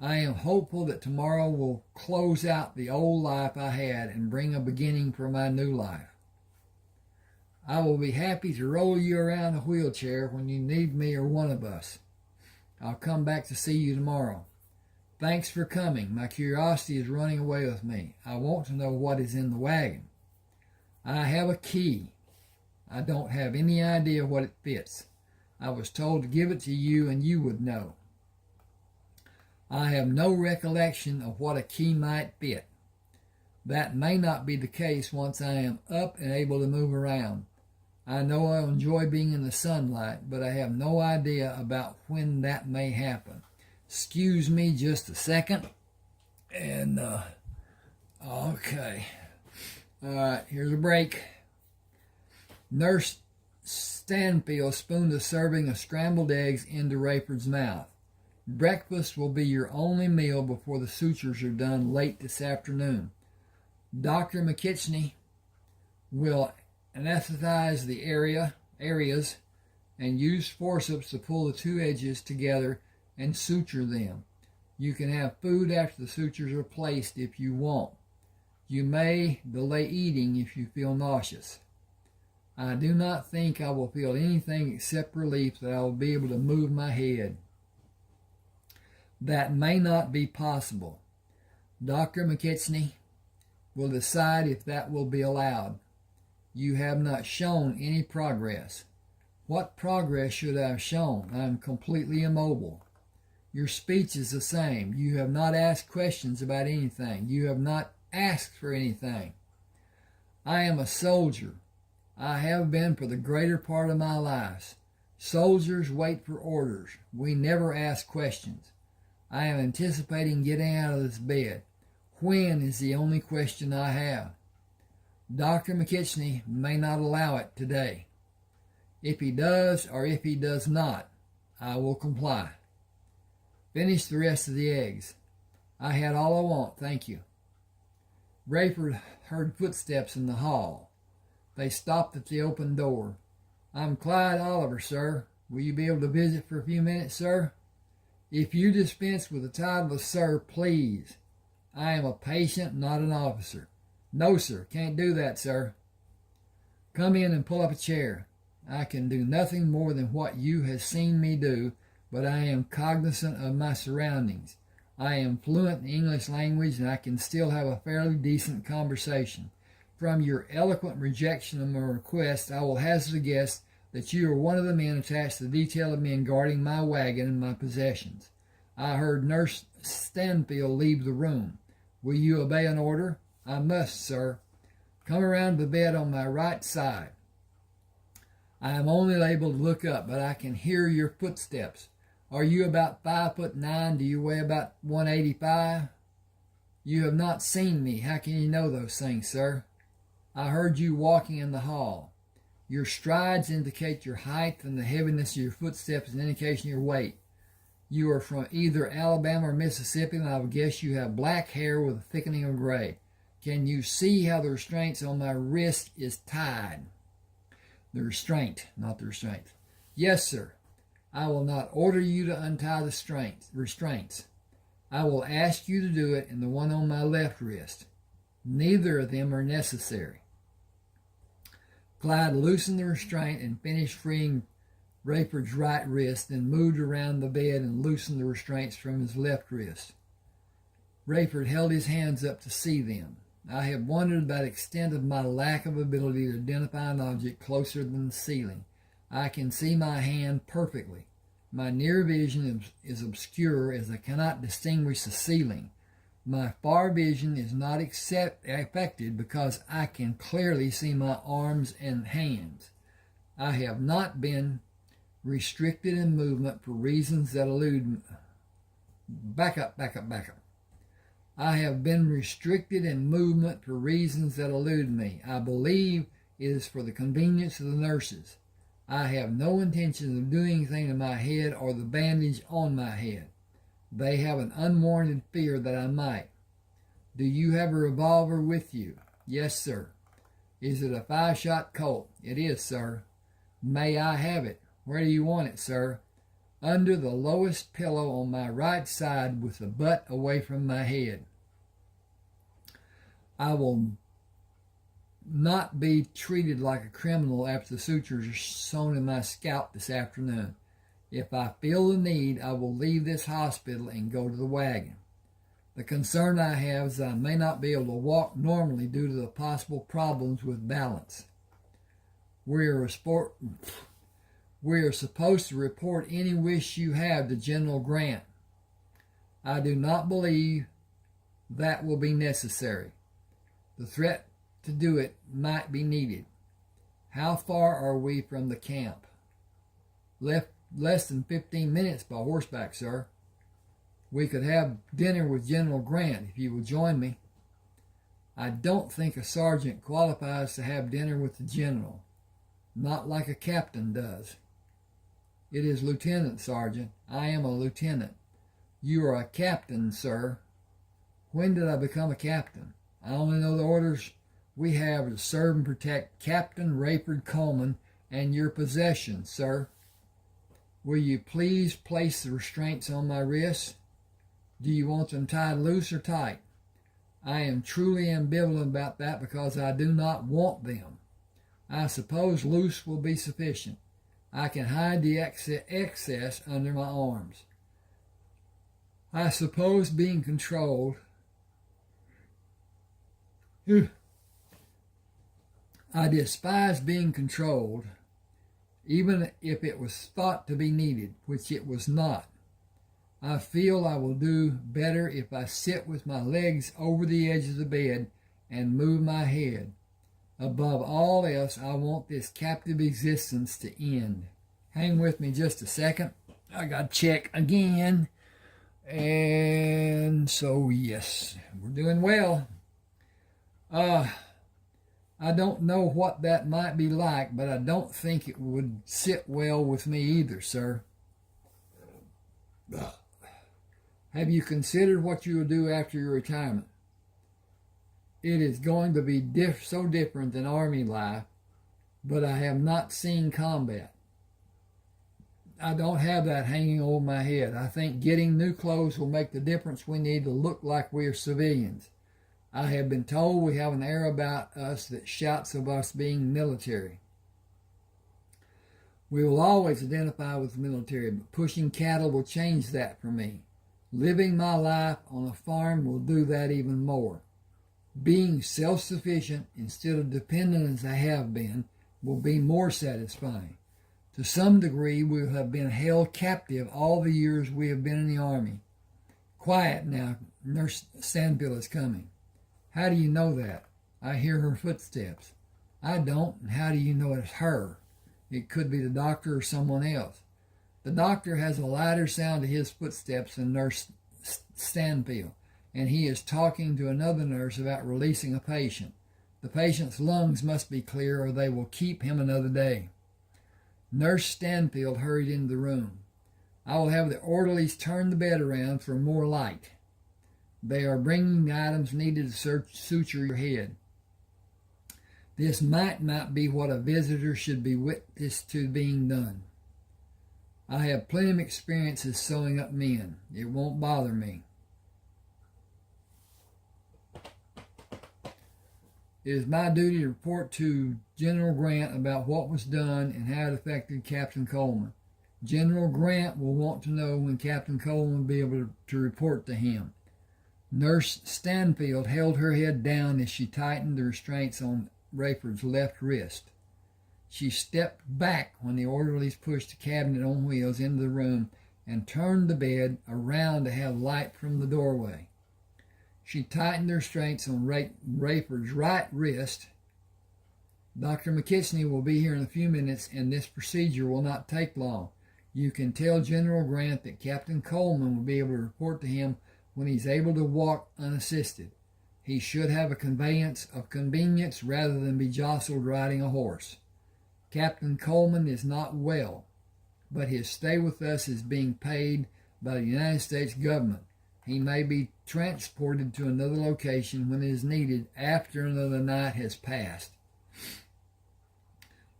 I am hopeful that tomorrow will close out the old life I had and bring a beginning for my new life. I will be happy to roll you around a wheelchair when you need me or one of us. I'll come back to see you tomorrow. Thanks for coming. My curiosity is running away with me. I want to know what is in the wagon. I have a key. I don't have any idea what it fits. I was told to give it to you and you would know. I have no recollection of what a key might fit. That may not be the case once I am up and able to move around. I know I'll enjoy being in the sunlight, but I have no idea about when that may happen. Excuse me just a second. And, okay. All right, here's a break. Nurse Stanfield spooned a serving of scrambled eggs into Rayford's mouth. Breakfast will be your only meal before the sutures are done late this afternoon. Dr. McKitchney will anesthetize the areas and use forceps to pull the two edges together and suture them. You can have food after the sutures are placed if you want. You may delay eating if you feel nauseous. I do not think I will feel anything except relief that I will be able to move my head. That may not be possible. Dr. McKechnie will decide if that will be allowed. You have not shown any progress. What progress should I have shown? I am completely immobile. Your speech is the same. You have not asked questions about anything. You have not asked for anything. I am a soldier. I have been for the greater part of my life. Soldiers wait for orders. We never ask questions. I am anticipating getting out of this bed. When is the only question I have. Dr. McKechnie may not allow it today. If he does or if he does not, I will comply. Finish the rest of the eggs. I had all I want, thank you. Rayford heard footsteps in the hall. They stopped at the open door. I'm Clyde Oliver, sir. Will you be able to visit for a few minutes, sir? If you dispense with the title of sir, please. I am a patient, not an officer. No, sir, can't do that, sir. Come in and pull up a chair. I can do nothing more than what you have seen me do, but I am cognizant of my surroundings. I am fluent in the English language, and I can still have a fairly decent conversation. From your eloquent rejection of my request, I will hazard a guess that you are one of the men attached to the detail of men guarding my wagon and my possessions. I heard Nurse Stanfield leave the room. Will you obey an order? I must, sir. Come around the bed on my right side. I am only able to look up, but I can hear your footsteps. Are you about 5'9"? Do you weigh about 185? You have not seen me. How can you know those things, sir? I heard you walking in the hall. Your strides indicate your height, and the heaviness of your footsteps is an indication of your weight. You are from either Alabama or Mississippi, and I would guess you have black hair with a thickening of gray. Can you see how the restraints on my wrist is tied? The restraint, not the restraint. Yes, sir. I will not order you to untie the restraints. I will ask you to do it in the one on my left wrist. Neither of them are necessary. Clyde loosened the restraint and finished freeing Rayford's right wrist, then moved around the bed and loosened the restraints from his left wrist. Rayford held his hands up to see them. I have wondered about the extent of my lack of ability to identify an object closer than the ceiling. I can see my hand perfectly. My near vision is obscure as I cannot distinguish the ceiling. My far vision is not affected because I can clearly see my arms and hands. I have not been restricted in movement for reasons that elude me. Back up. I have been restricted in movement for reasons that elude me. I believe it is for the convenience of the nurses. I have no intention of doing anything to my head or the bandage on my head. They have an unwarranted fear that I might. Do you have a revolver with you? Yes, sir. Is it a 5-shot Colt? It is, sir. May I have it? Where do you want it, sir? Under the lowest pillow on my right side with the butt away from my head. I will not be treated like a criminal after the sutures are sewn in my scalp this afternoon. If I feel the need, I will leave this hospital and go to the wagon. The concern I have is that I may not be able to walk normally due to the possible problems with balance. We are supposed to report any wish you have to General Grant. I do not believe that will be necessary. The threat to do it might be needed. How far are we from the camp? Less than 15 minutes by horseback, sir. We could have dinner with General Grant if you will join me. I don't think a sergeant qualifies to have dinner with the general. Not like a captain does. It is lieutenant, sergeant. I am a lieutenant. You are a captain, sir. When did I become a captain? I only know the orders we have to serve and protect Captain Rayford Coleman and your possessions, sir. Will you please place the restraints on my wrists? Do you want them tied loose or tight? I am truly ambivalent about that because I do not want them. I suppose loose will be sufficient. I can hide the excess under my arms. I suppose being controlled. I despise being controlled, even if it was thought to be needed, which it was not. I feel I will do better if I sit with my legs over the edge of the bed and move my head. Above all else, I want this captive existence to end. Hang with me just a second. I got to check again. And so, yes, we're doing well. I don't know what that might be like, but I don't think it would sit well with me either, sir. Have you considered what you will do after your retirement? It is going to be so different than Army life, but I have not seen combat. I don't have that hanging over my head. I think getting new clothes will make the difference we need to look like we are civilians. I have been told we have an air about us that shouts of us being military. We will always identify with the military, but pushing cattle will change that for me. Living my life on a farm will do that even more. Being self-sufficient instead of dependent as I have been will be more satisfying. To some degree, we have been held captive all the years we have been in the Army. Quiet now, Nurse Stanfield is coming. How do you know that? I hear her footsteps. I don't, and how do you know it's her? It could be the doctor or someone else. The doctor has a lighter sound to his footsteps than Nurse Stanfield, and he is talking to another nurse about releasing a patient. The patient's lungs must be clear or they will keep him another day. Nurse Stanfield hurried into the room. I will have the orderlies turn the bed around for more light. They are bringing the items needed to suture your head. This might not be what a visitor should be witness to being done. I have plenty of experiences sewing up men. It won't bother me. It is my duty to report to General Grant about what was done and how it affected Captain Coleman. General Grant will want to know when Captain Coleman will be able to report to him. Nurse Stanfield held her head down as she tightened the restraints on Rayford's left wrist. She stepped back when the orderlies pushed the cabinet on wheels into the room and turned the bed around to have light from the doorway. She tightened the restraints on Rayford's right wrist. Dr. McKitchney will be here in a few minutes, and this procedure will not take long. You can tell General Grant that Captain Coleman will be able to report to him when he's able to walk unassisted. He should have a conveyance of convenience rather than be jostled riding a horse. Captain Coleman is not well, but his stay with us is being paid by the United States government. He may be transported to another location when it is needed after another night has passed.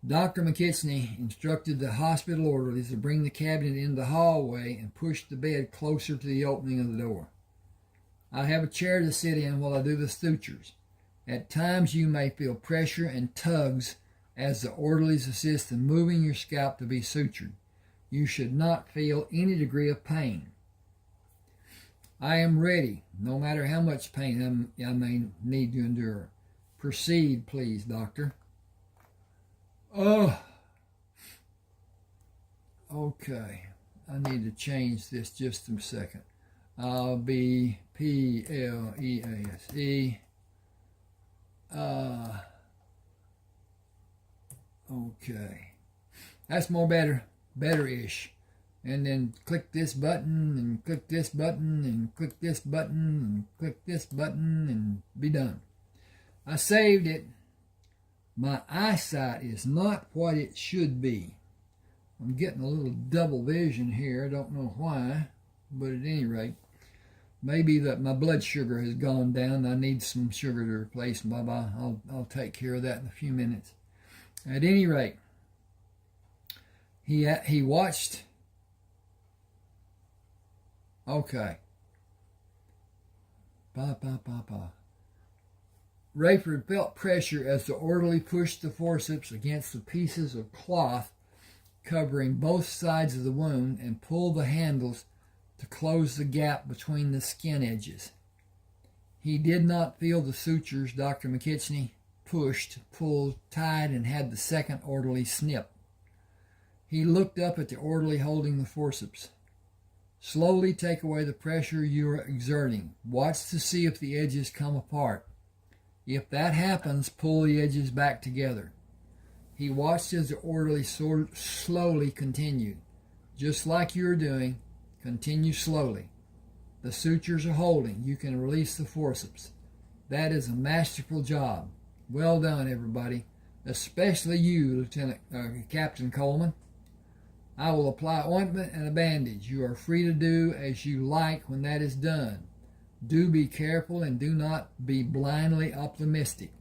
Dr. McKitchney instructed the hospital orderlies to bring the cabinet into the hallway and push the bed closer to the opening of the door. I have a chair to sit in while I do the sutures. At times you may feel pressure and tugs as the orderlies assist in moving your scalp to be sutured. You should not feel any degree of pain. I am ready, no matter how much pain I may need to endure. Proceed, please, doctor. Oh, okay. I need to change this just a second. I'll be P-L-E-A-S-E. Okay. That's more better-ish. And then click this button, and click this button, and click this button, and click this button, and be done. I saved it. My eyesight is not what it should be. I'm getting a little double vision here. I don't know why, but at any rate, maybe that my blood sugar has gone down. I need some sugar to replace. Bye-bye. I'll take care of that in a few minutes. At any rate, he watched. Okay. Rayford felt pressure as the orderly pushed the forceps against the pieces of cloth covering both sides of the wound and pulled the handles to close the gap between the skin edges. He did not feel the sutures Dr. McKitchney pushed, pulled, tied, and had the second orderly snip. He looked up at the orderly holding the forceps. Slowly take away the pressure you are exerting. Watch to see if the edges come apart. If that happens, pull the edges back together. He watched as the orderly slowly continued. Just like you are doing, continue slowly. The sutures are holding. You can release the forceps. That is a masterful job. Well done, everybody, especially you, Captain Coleman. I will apply ointment and a bandage. You are free to do as you like when that is done. Do be careful and do not be blindly optimistic.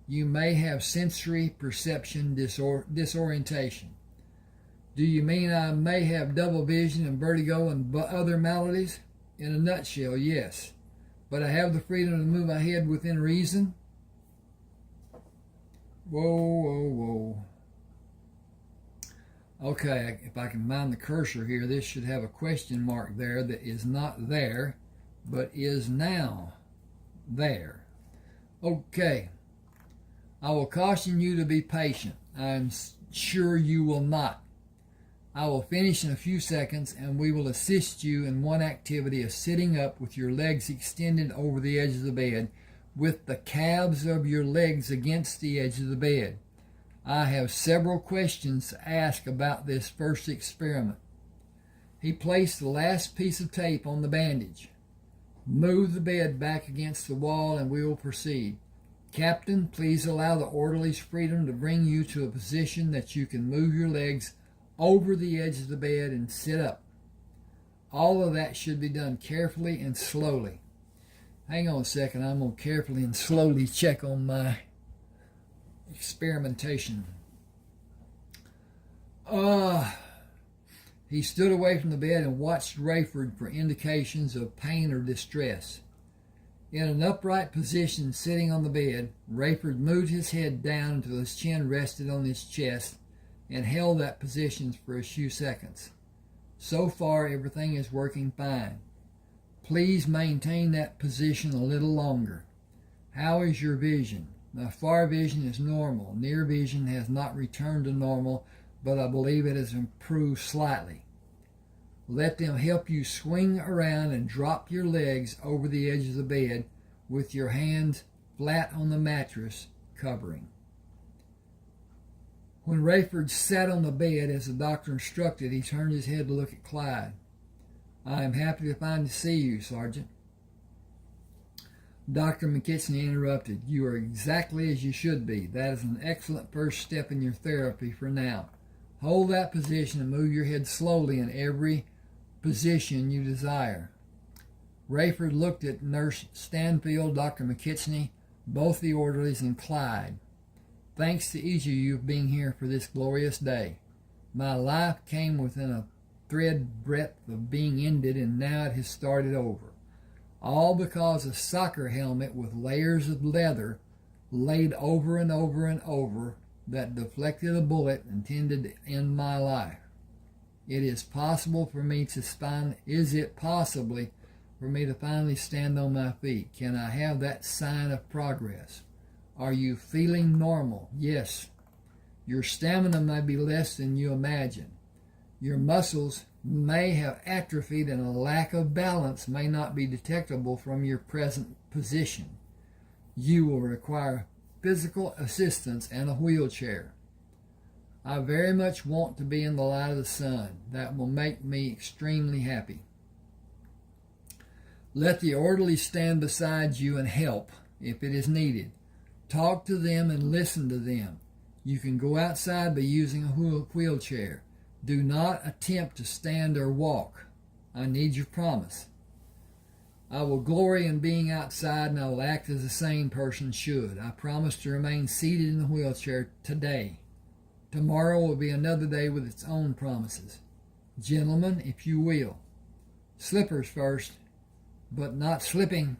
You may have sensory perception disorientation. Do you mean I may have double vision and vertigo and other maladies? In a nutshell, yes. But I have the freedom to move my head within reason. Whoa. Okay, if I can mind the cursor here, this should have a question mark there that is not there, but is now there. Okay. I will caution you to be patient. I am sure you will not. I will finish in a few seconds, and we will assist you in one activity of sitting up with your legs extended over the edge of the bed, with the calves of your legs against the edge of the bed. I have several questions to ask about this first experiment. He placed the last piece of tape on the bandage. Move the bed back against the wall and we will proceed. Captain, please allow the orderly's freedom to bring you to a position that you can move your legs over the edge of the bed and sit up. All of that should be done carefully and slowly. Hang on a second, I'm going to carefully and slowly check on my experimentation. He stood away from the bed and watched Rayford for indications of pain or distress. In an upright position sitting on the bed, Rayford moved his head down until his chin rested on his chest and held that position for a few seconds. So far, everything is working fine. Please maintain that position a little longer. How is your vision? My far vision is normal. Near vision has not returned to normal, but I believe it has improved slightly. Let them help you swing around and drop your legs over the edge of the bed with your hands flat on the mattress covering. When Rayford sat on the bed as the doctor instructed, he turned his head to look at Clyde. I am happy to see you, Sergeant. Dr. McKitchney interrupted. You are exactly as you should be. That is an excellent first step in your therapy for now. Hold that position and move your head slowly in every position you desire. Rayford looked at Nurse Stanfield, Dr. McKitchney, both the orderlies, and Clyde. Thanks to each of you for being here for this glorious day. My life came within a thread breadth of being ended, and now it has started over. All because a soccer helmet with layers of leather laid over and over and over that deflected a bullet intended to end my life. Is it possible for me to finally stand on my feet? Can I have that sign of progress? Are you feeling normal? Yes. Your stamina may be less than you imagine. Your muscles may have atrophied and a lack of balance may not be detectable from your present position. You will require physical assistance and a wheelchair. I very much want to be in the light of the sun. That will make me extremely happy. Let the orderly stand beside you and help if it is needed. Talk to them and listen to them. You can go outside by using a wheelchair. Do not attempt to stand or walk. I need your promise. I will glory in being outside, and I will act as a sane person should. I promise to remain seated in the wheelchair today. Tomorrow will be another day with its own promises. Gentlemen, if you will. Slippers first, but not slipping.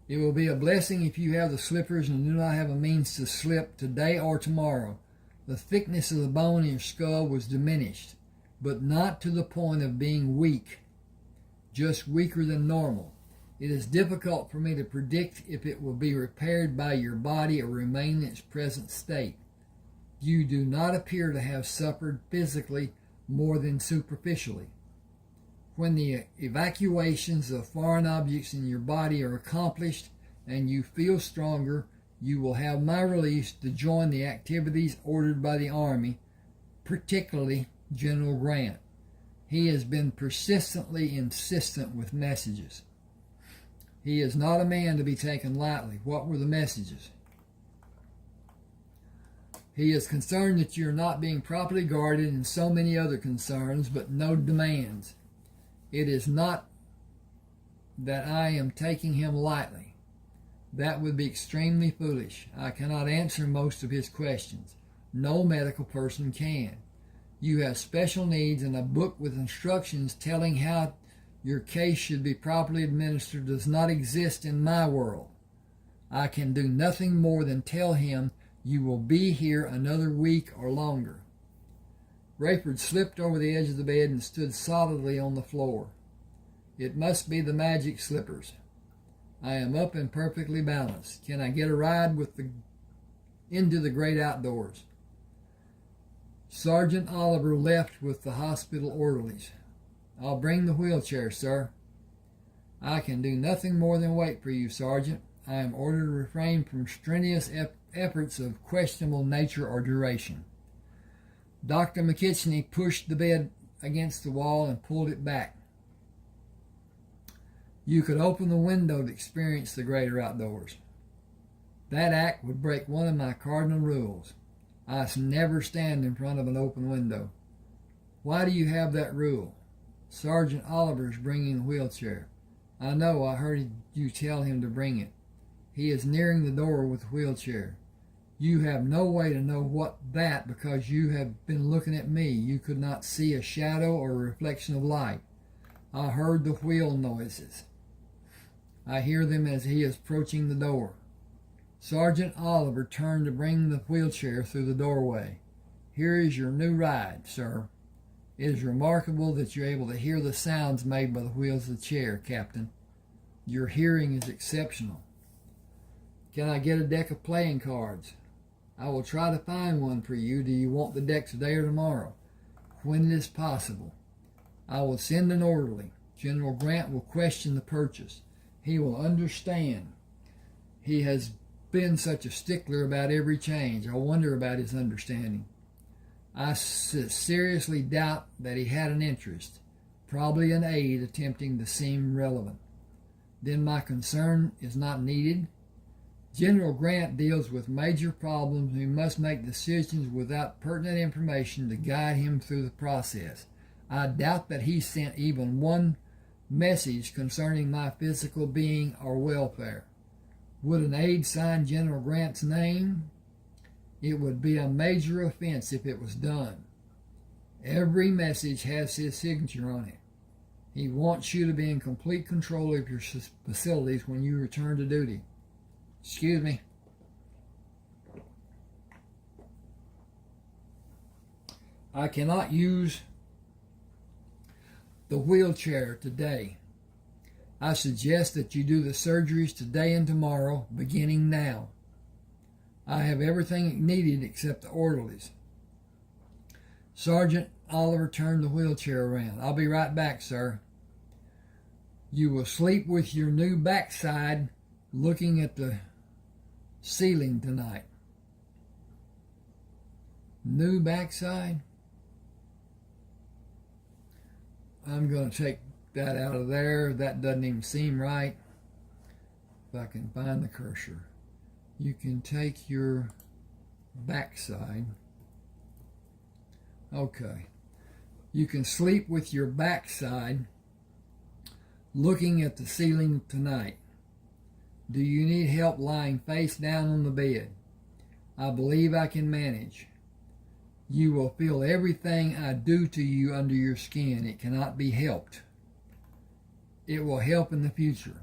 It will be a blessing if you have the slippers and do not have a means to slip today or tomorrow. The thickness of the bone in your skull was diminished, but not to the point of being weak. just weaker than normal. It is difficult for me to predict if it will be repaired by your body or remain in its present state. You do not appear to have suffered physically more than superficially. When the evacuations of foreign objects in your body are accomplished and you feel stronger, you will have my release to join the activities ordered by the Army, particularly General Grant. He has been persistently insistent with messages. He is not a man to be taken lightly. What were the messages? He is concerned that you are not being properly guarded and so many other concerns, but no demands. It is not that I am taking him lightly. That would be extremely foolish. I cannot answer most of his questions. No medical person can. You have special needs, and a book with instructions telling how your case should be properly administered does not exist in my world. I can do nothing more than tell him you will be here another week or longer. Rayford slipped over the edge of the bed and stood solidly on the floor. It must be the magic slippers. I am up and perfectly balanced. Can I get a ride into the great outdoors? Sergeant Oliver left with the hospital orderlies. I'll bring the wheelchair, sir. I can do nothing more than wait for you, Sergeant. I am ordered to refrain from strenuous efforts of questionable nature or duration. Dr. McKitchney pushed the bed against the wall and pulled it back. You could open the window to experience the greater outdoors. That act would break one of my cardinal rules. I never stand in front of an open window. Why do you have that rule? Sergeant Oliver's bringing the wheelchair. I know, I heard you tell him to bring it. He is nearing the door with the wheelchair. You have no way to know what that because you have been looking at me. You could not see a shadow or a reflection of light. I heard the wheel noises. I hear them as he is approaching the door. Sergeant Oliver turned to bring the wheelchair through the doorway. Here is your new ride, sir. It is remarkable that you're able to hear the sounds made by the wheels of the chair, Captain. Your hearing is exceptional. Can I get a deck of playing cards? I will try to find one for you. Do you want the deck today or tomorrow? When it is possible. I will send an orderly. General Grant will question the purchase. He will understand. He has been such a stickler about every change. I wonder about his understanding. I seriously doubt that he had an interest, probably an aide attempting to seem relevant. Then my concern is not needed. General Grant deals with major problems. He must make decisions without pertinent information to guide him through the process. I doubt that he sent even one message concerning my physical being or welfare. Would an aide sign General Grant's name? It would be a major offense if it was done. Every message has his signature on it. He wants you to be in complete control of your facilities when you return to duty. Excuse me. I cannot use the wheelchair today. I suggest that you do the surgeries today and tomorrow, beginning now. I have everything needed except the orderlies. Sergeant Oliver turned the wheelchair around. I'll be right back, sir. You will sleep with your new backside looking at the ceiling tonight. New backside? I'm going to take that out of there. That doesn't even seem right. If I can find the cursor. You can take your backside. Okay. You can sleep with your backside looking at the ceiling tonight. Do you need help lying face down on the bed? I believe I can manage. You will feel everything I do to you under your skin. It cannot be helped. It will help in the future.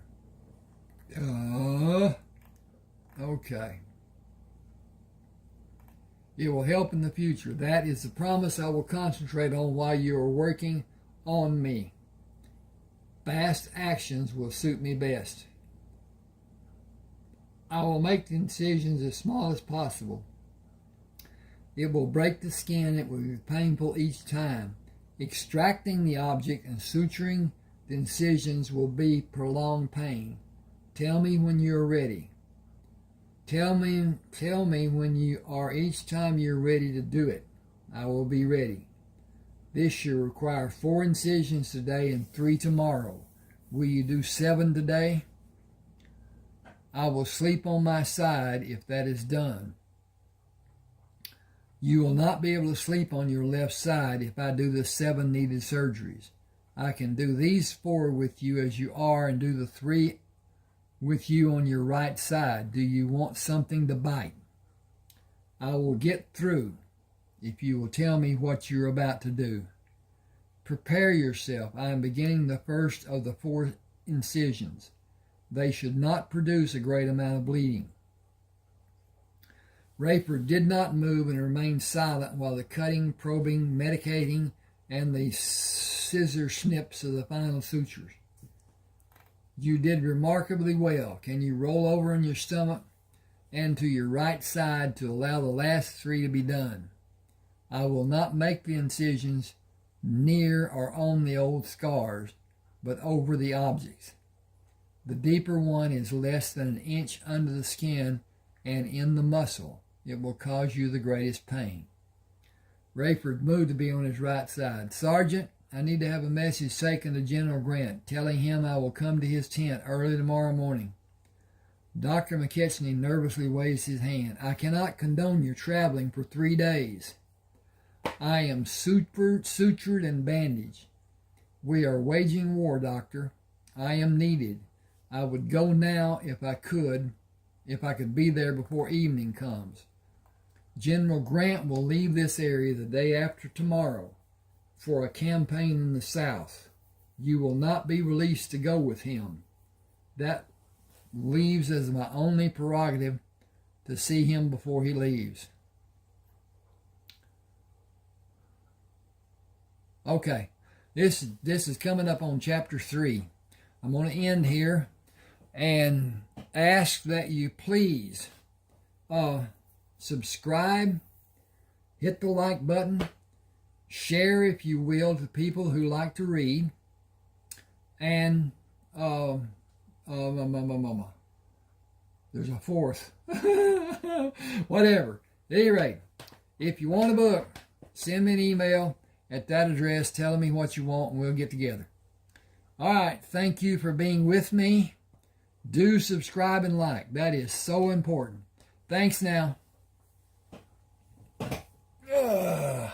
Okay. It will help in the future. That is the promise I will concentrate on while you are working on me. Fast actions will suit me best. I will make the incisions as small as possible. It will break the skin. It will be painful each time. Extracting the object and suturing the incisions will be prolonged pain. Tell me when you're ready. Tell me when you are each time you're ready to do it. I will be ready. This should require 4 incisions today and 3 tomorrow. Will you do 7 today? I will sleep on my side if that is done. You will not be able to sleep on your left side if I do the 7 needed surgeries. I can do these 4 with you as you are and do the 3 with you on your right side. Do you want something to bite? I will get through if you will tell me what you're about to do. Prepare yourself. I am beginning the first of the 4 incisions. They should not produce a great amount of bleeding. Rayford did not move and remained silent while the cutting, probing, medicating, and the scissor snips of the final sutures. You did remarkably well. Can you roll over on your stomach and to your right side to allow the last 3 to be done? I will not make the incisions near or on the old scars, but over the objects. The deeper one is less than an inch under the skin and in the muscle. It will cause you the greatest pain. Rayford moved to be on his right side. Sergeant, I need to have a message taken to General Grant, telling him I will come to his tent early tomorrow morning. Dr. McKechnie nervously waves his hand. I cannot condone your traveling for 3 days. I am sutured and bandaged. We are waging war, Doctor. I am needed. I would go now if I could be there before evening comes. General Grant will leave this area the day after tomorrow for a campaign in the South. You will not be released to go with him. That leaves as my only prerogative to see him before he leaves. Okay, this is coming up on chapter 3. I'm going to end here and ask that you please subscribe, hit the like button, share if you will to people who like to read, and there's a fourth. Whatever. At any rate, if you want a book, send me an email at that address telling me what you want and we'll get together. All right, thank you for being with me. Do subscribe and like. That is so important. Thanks now. Ugh.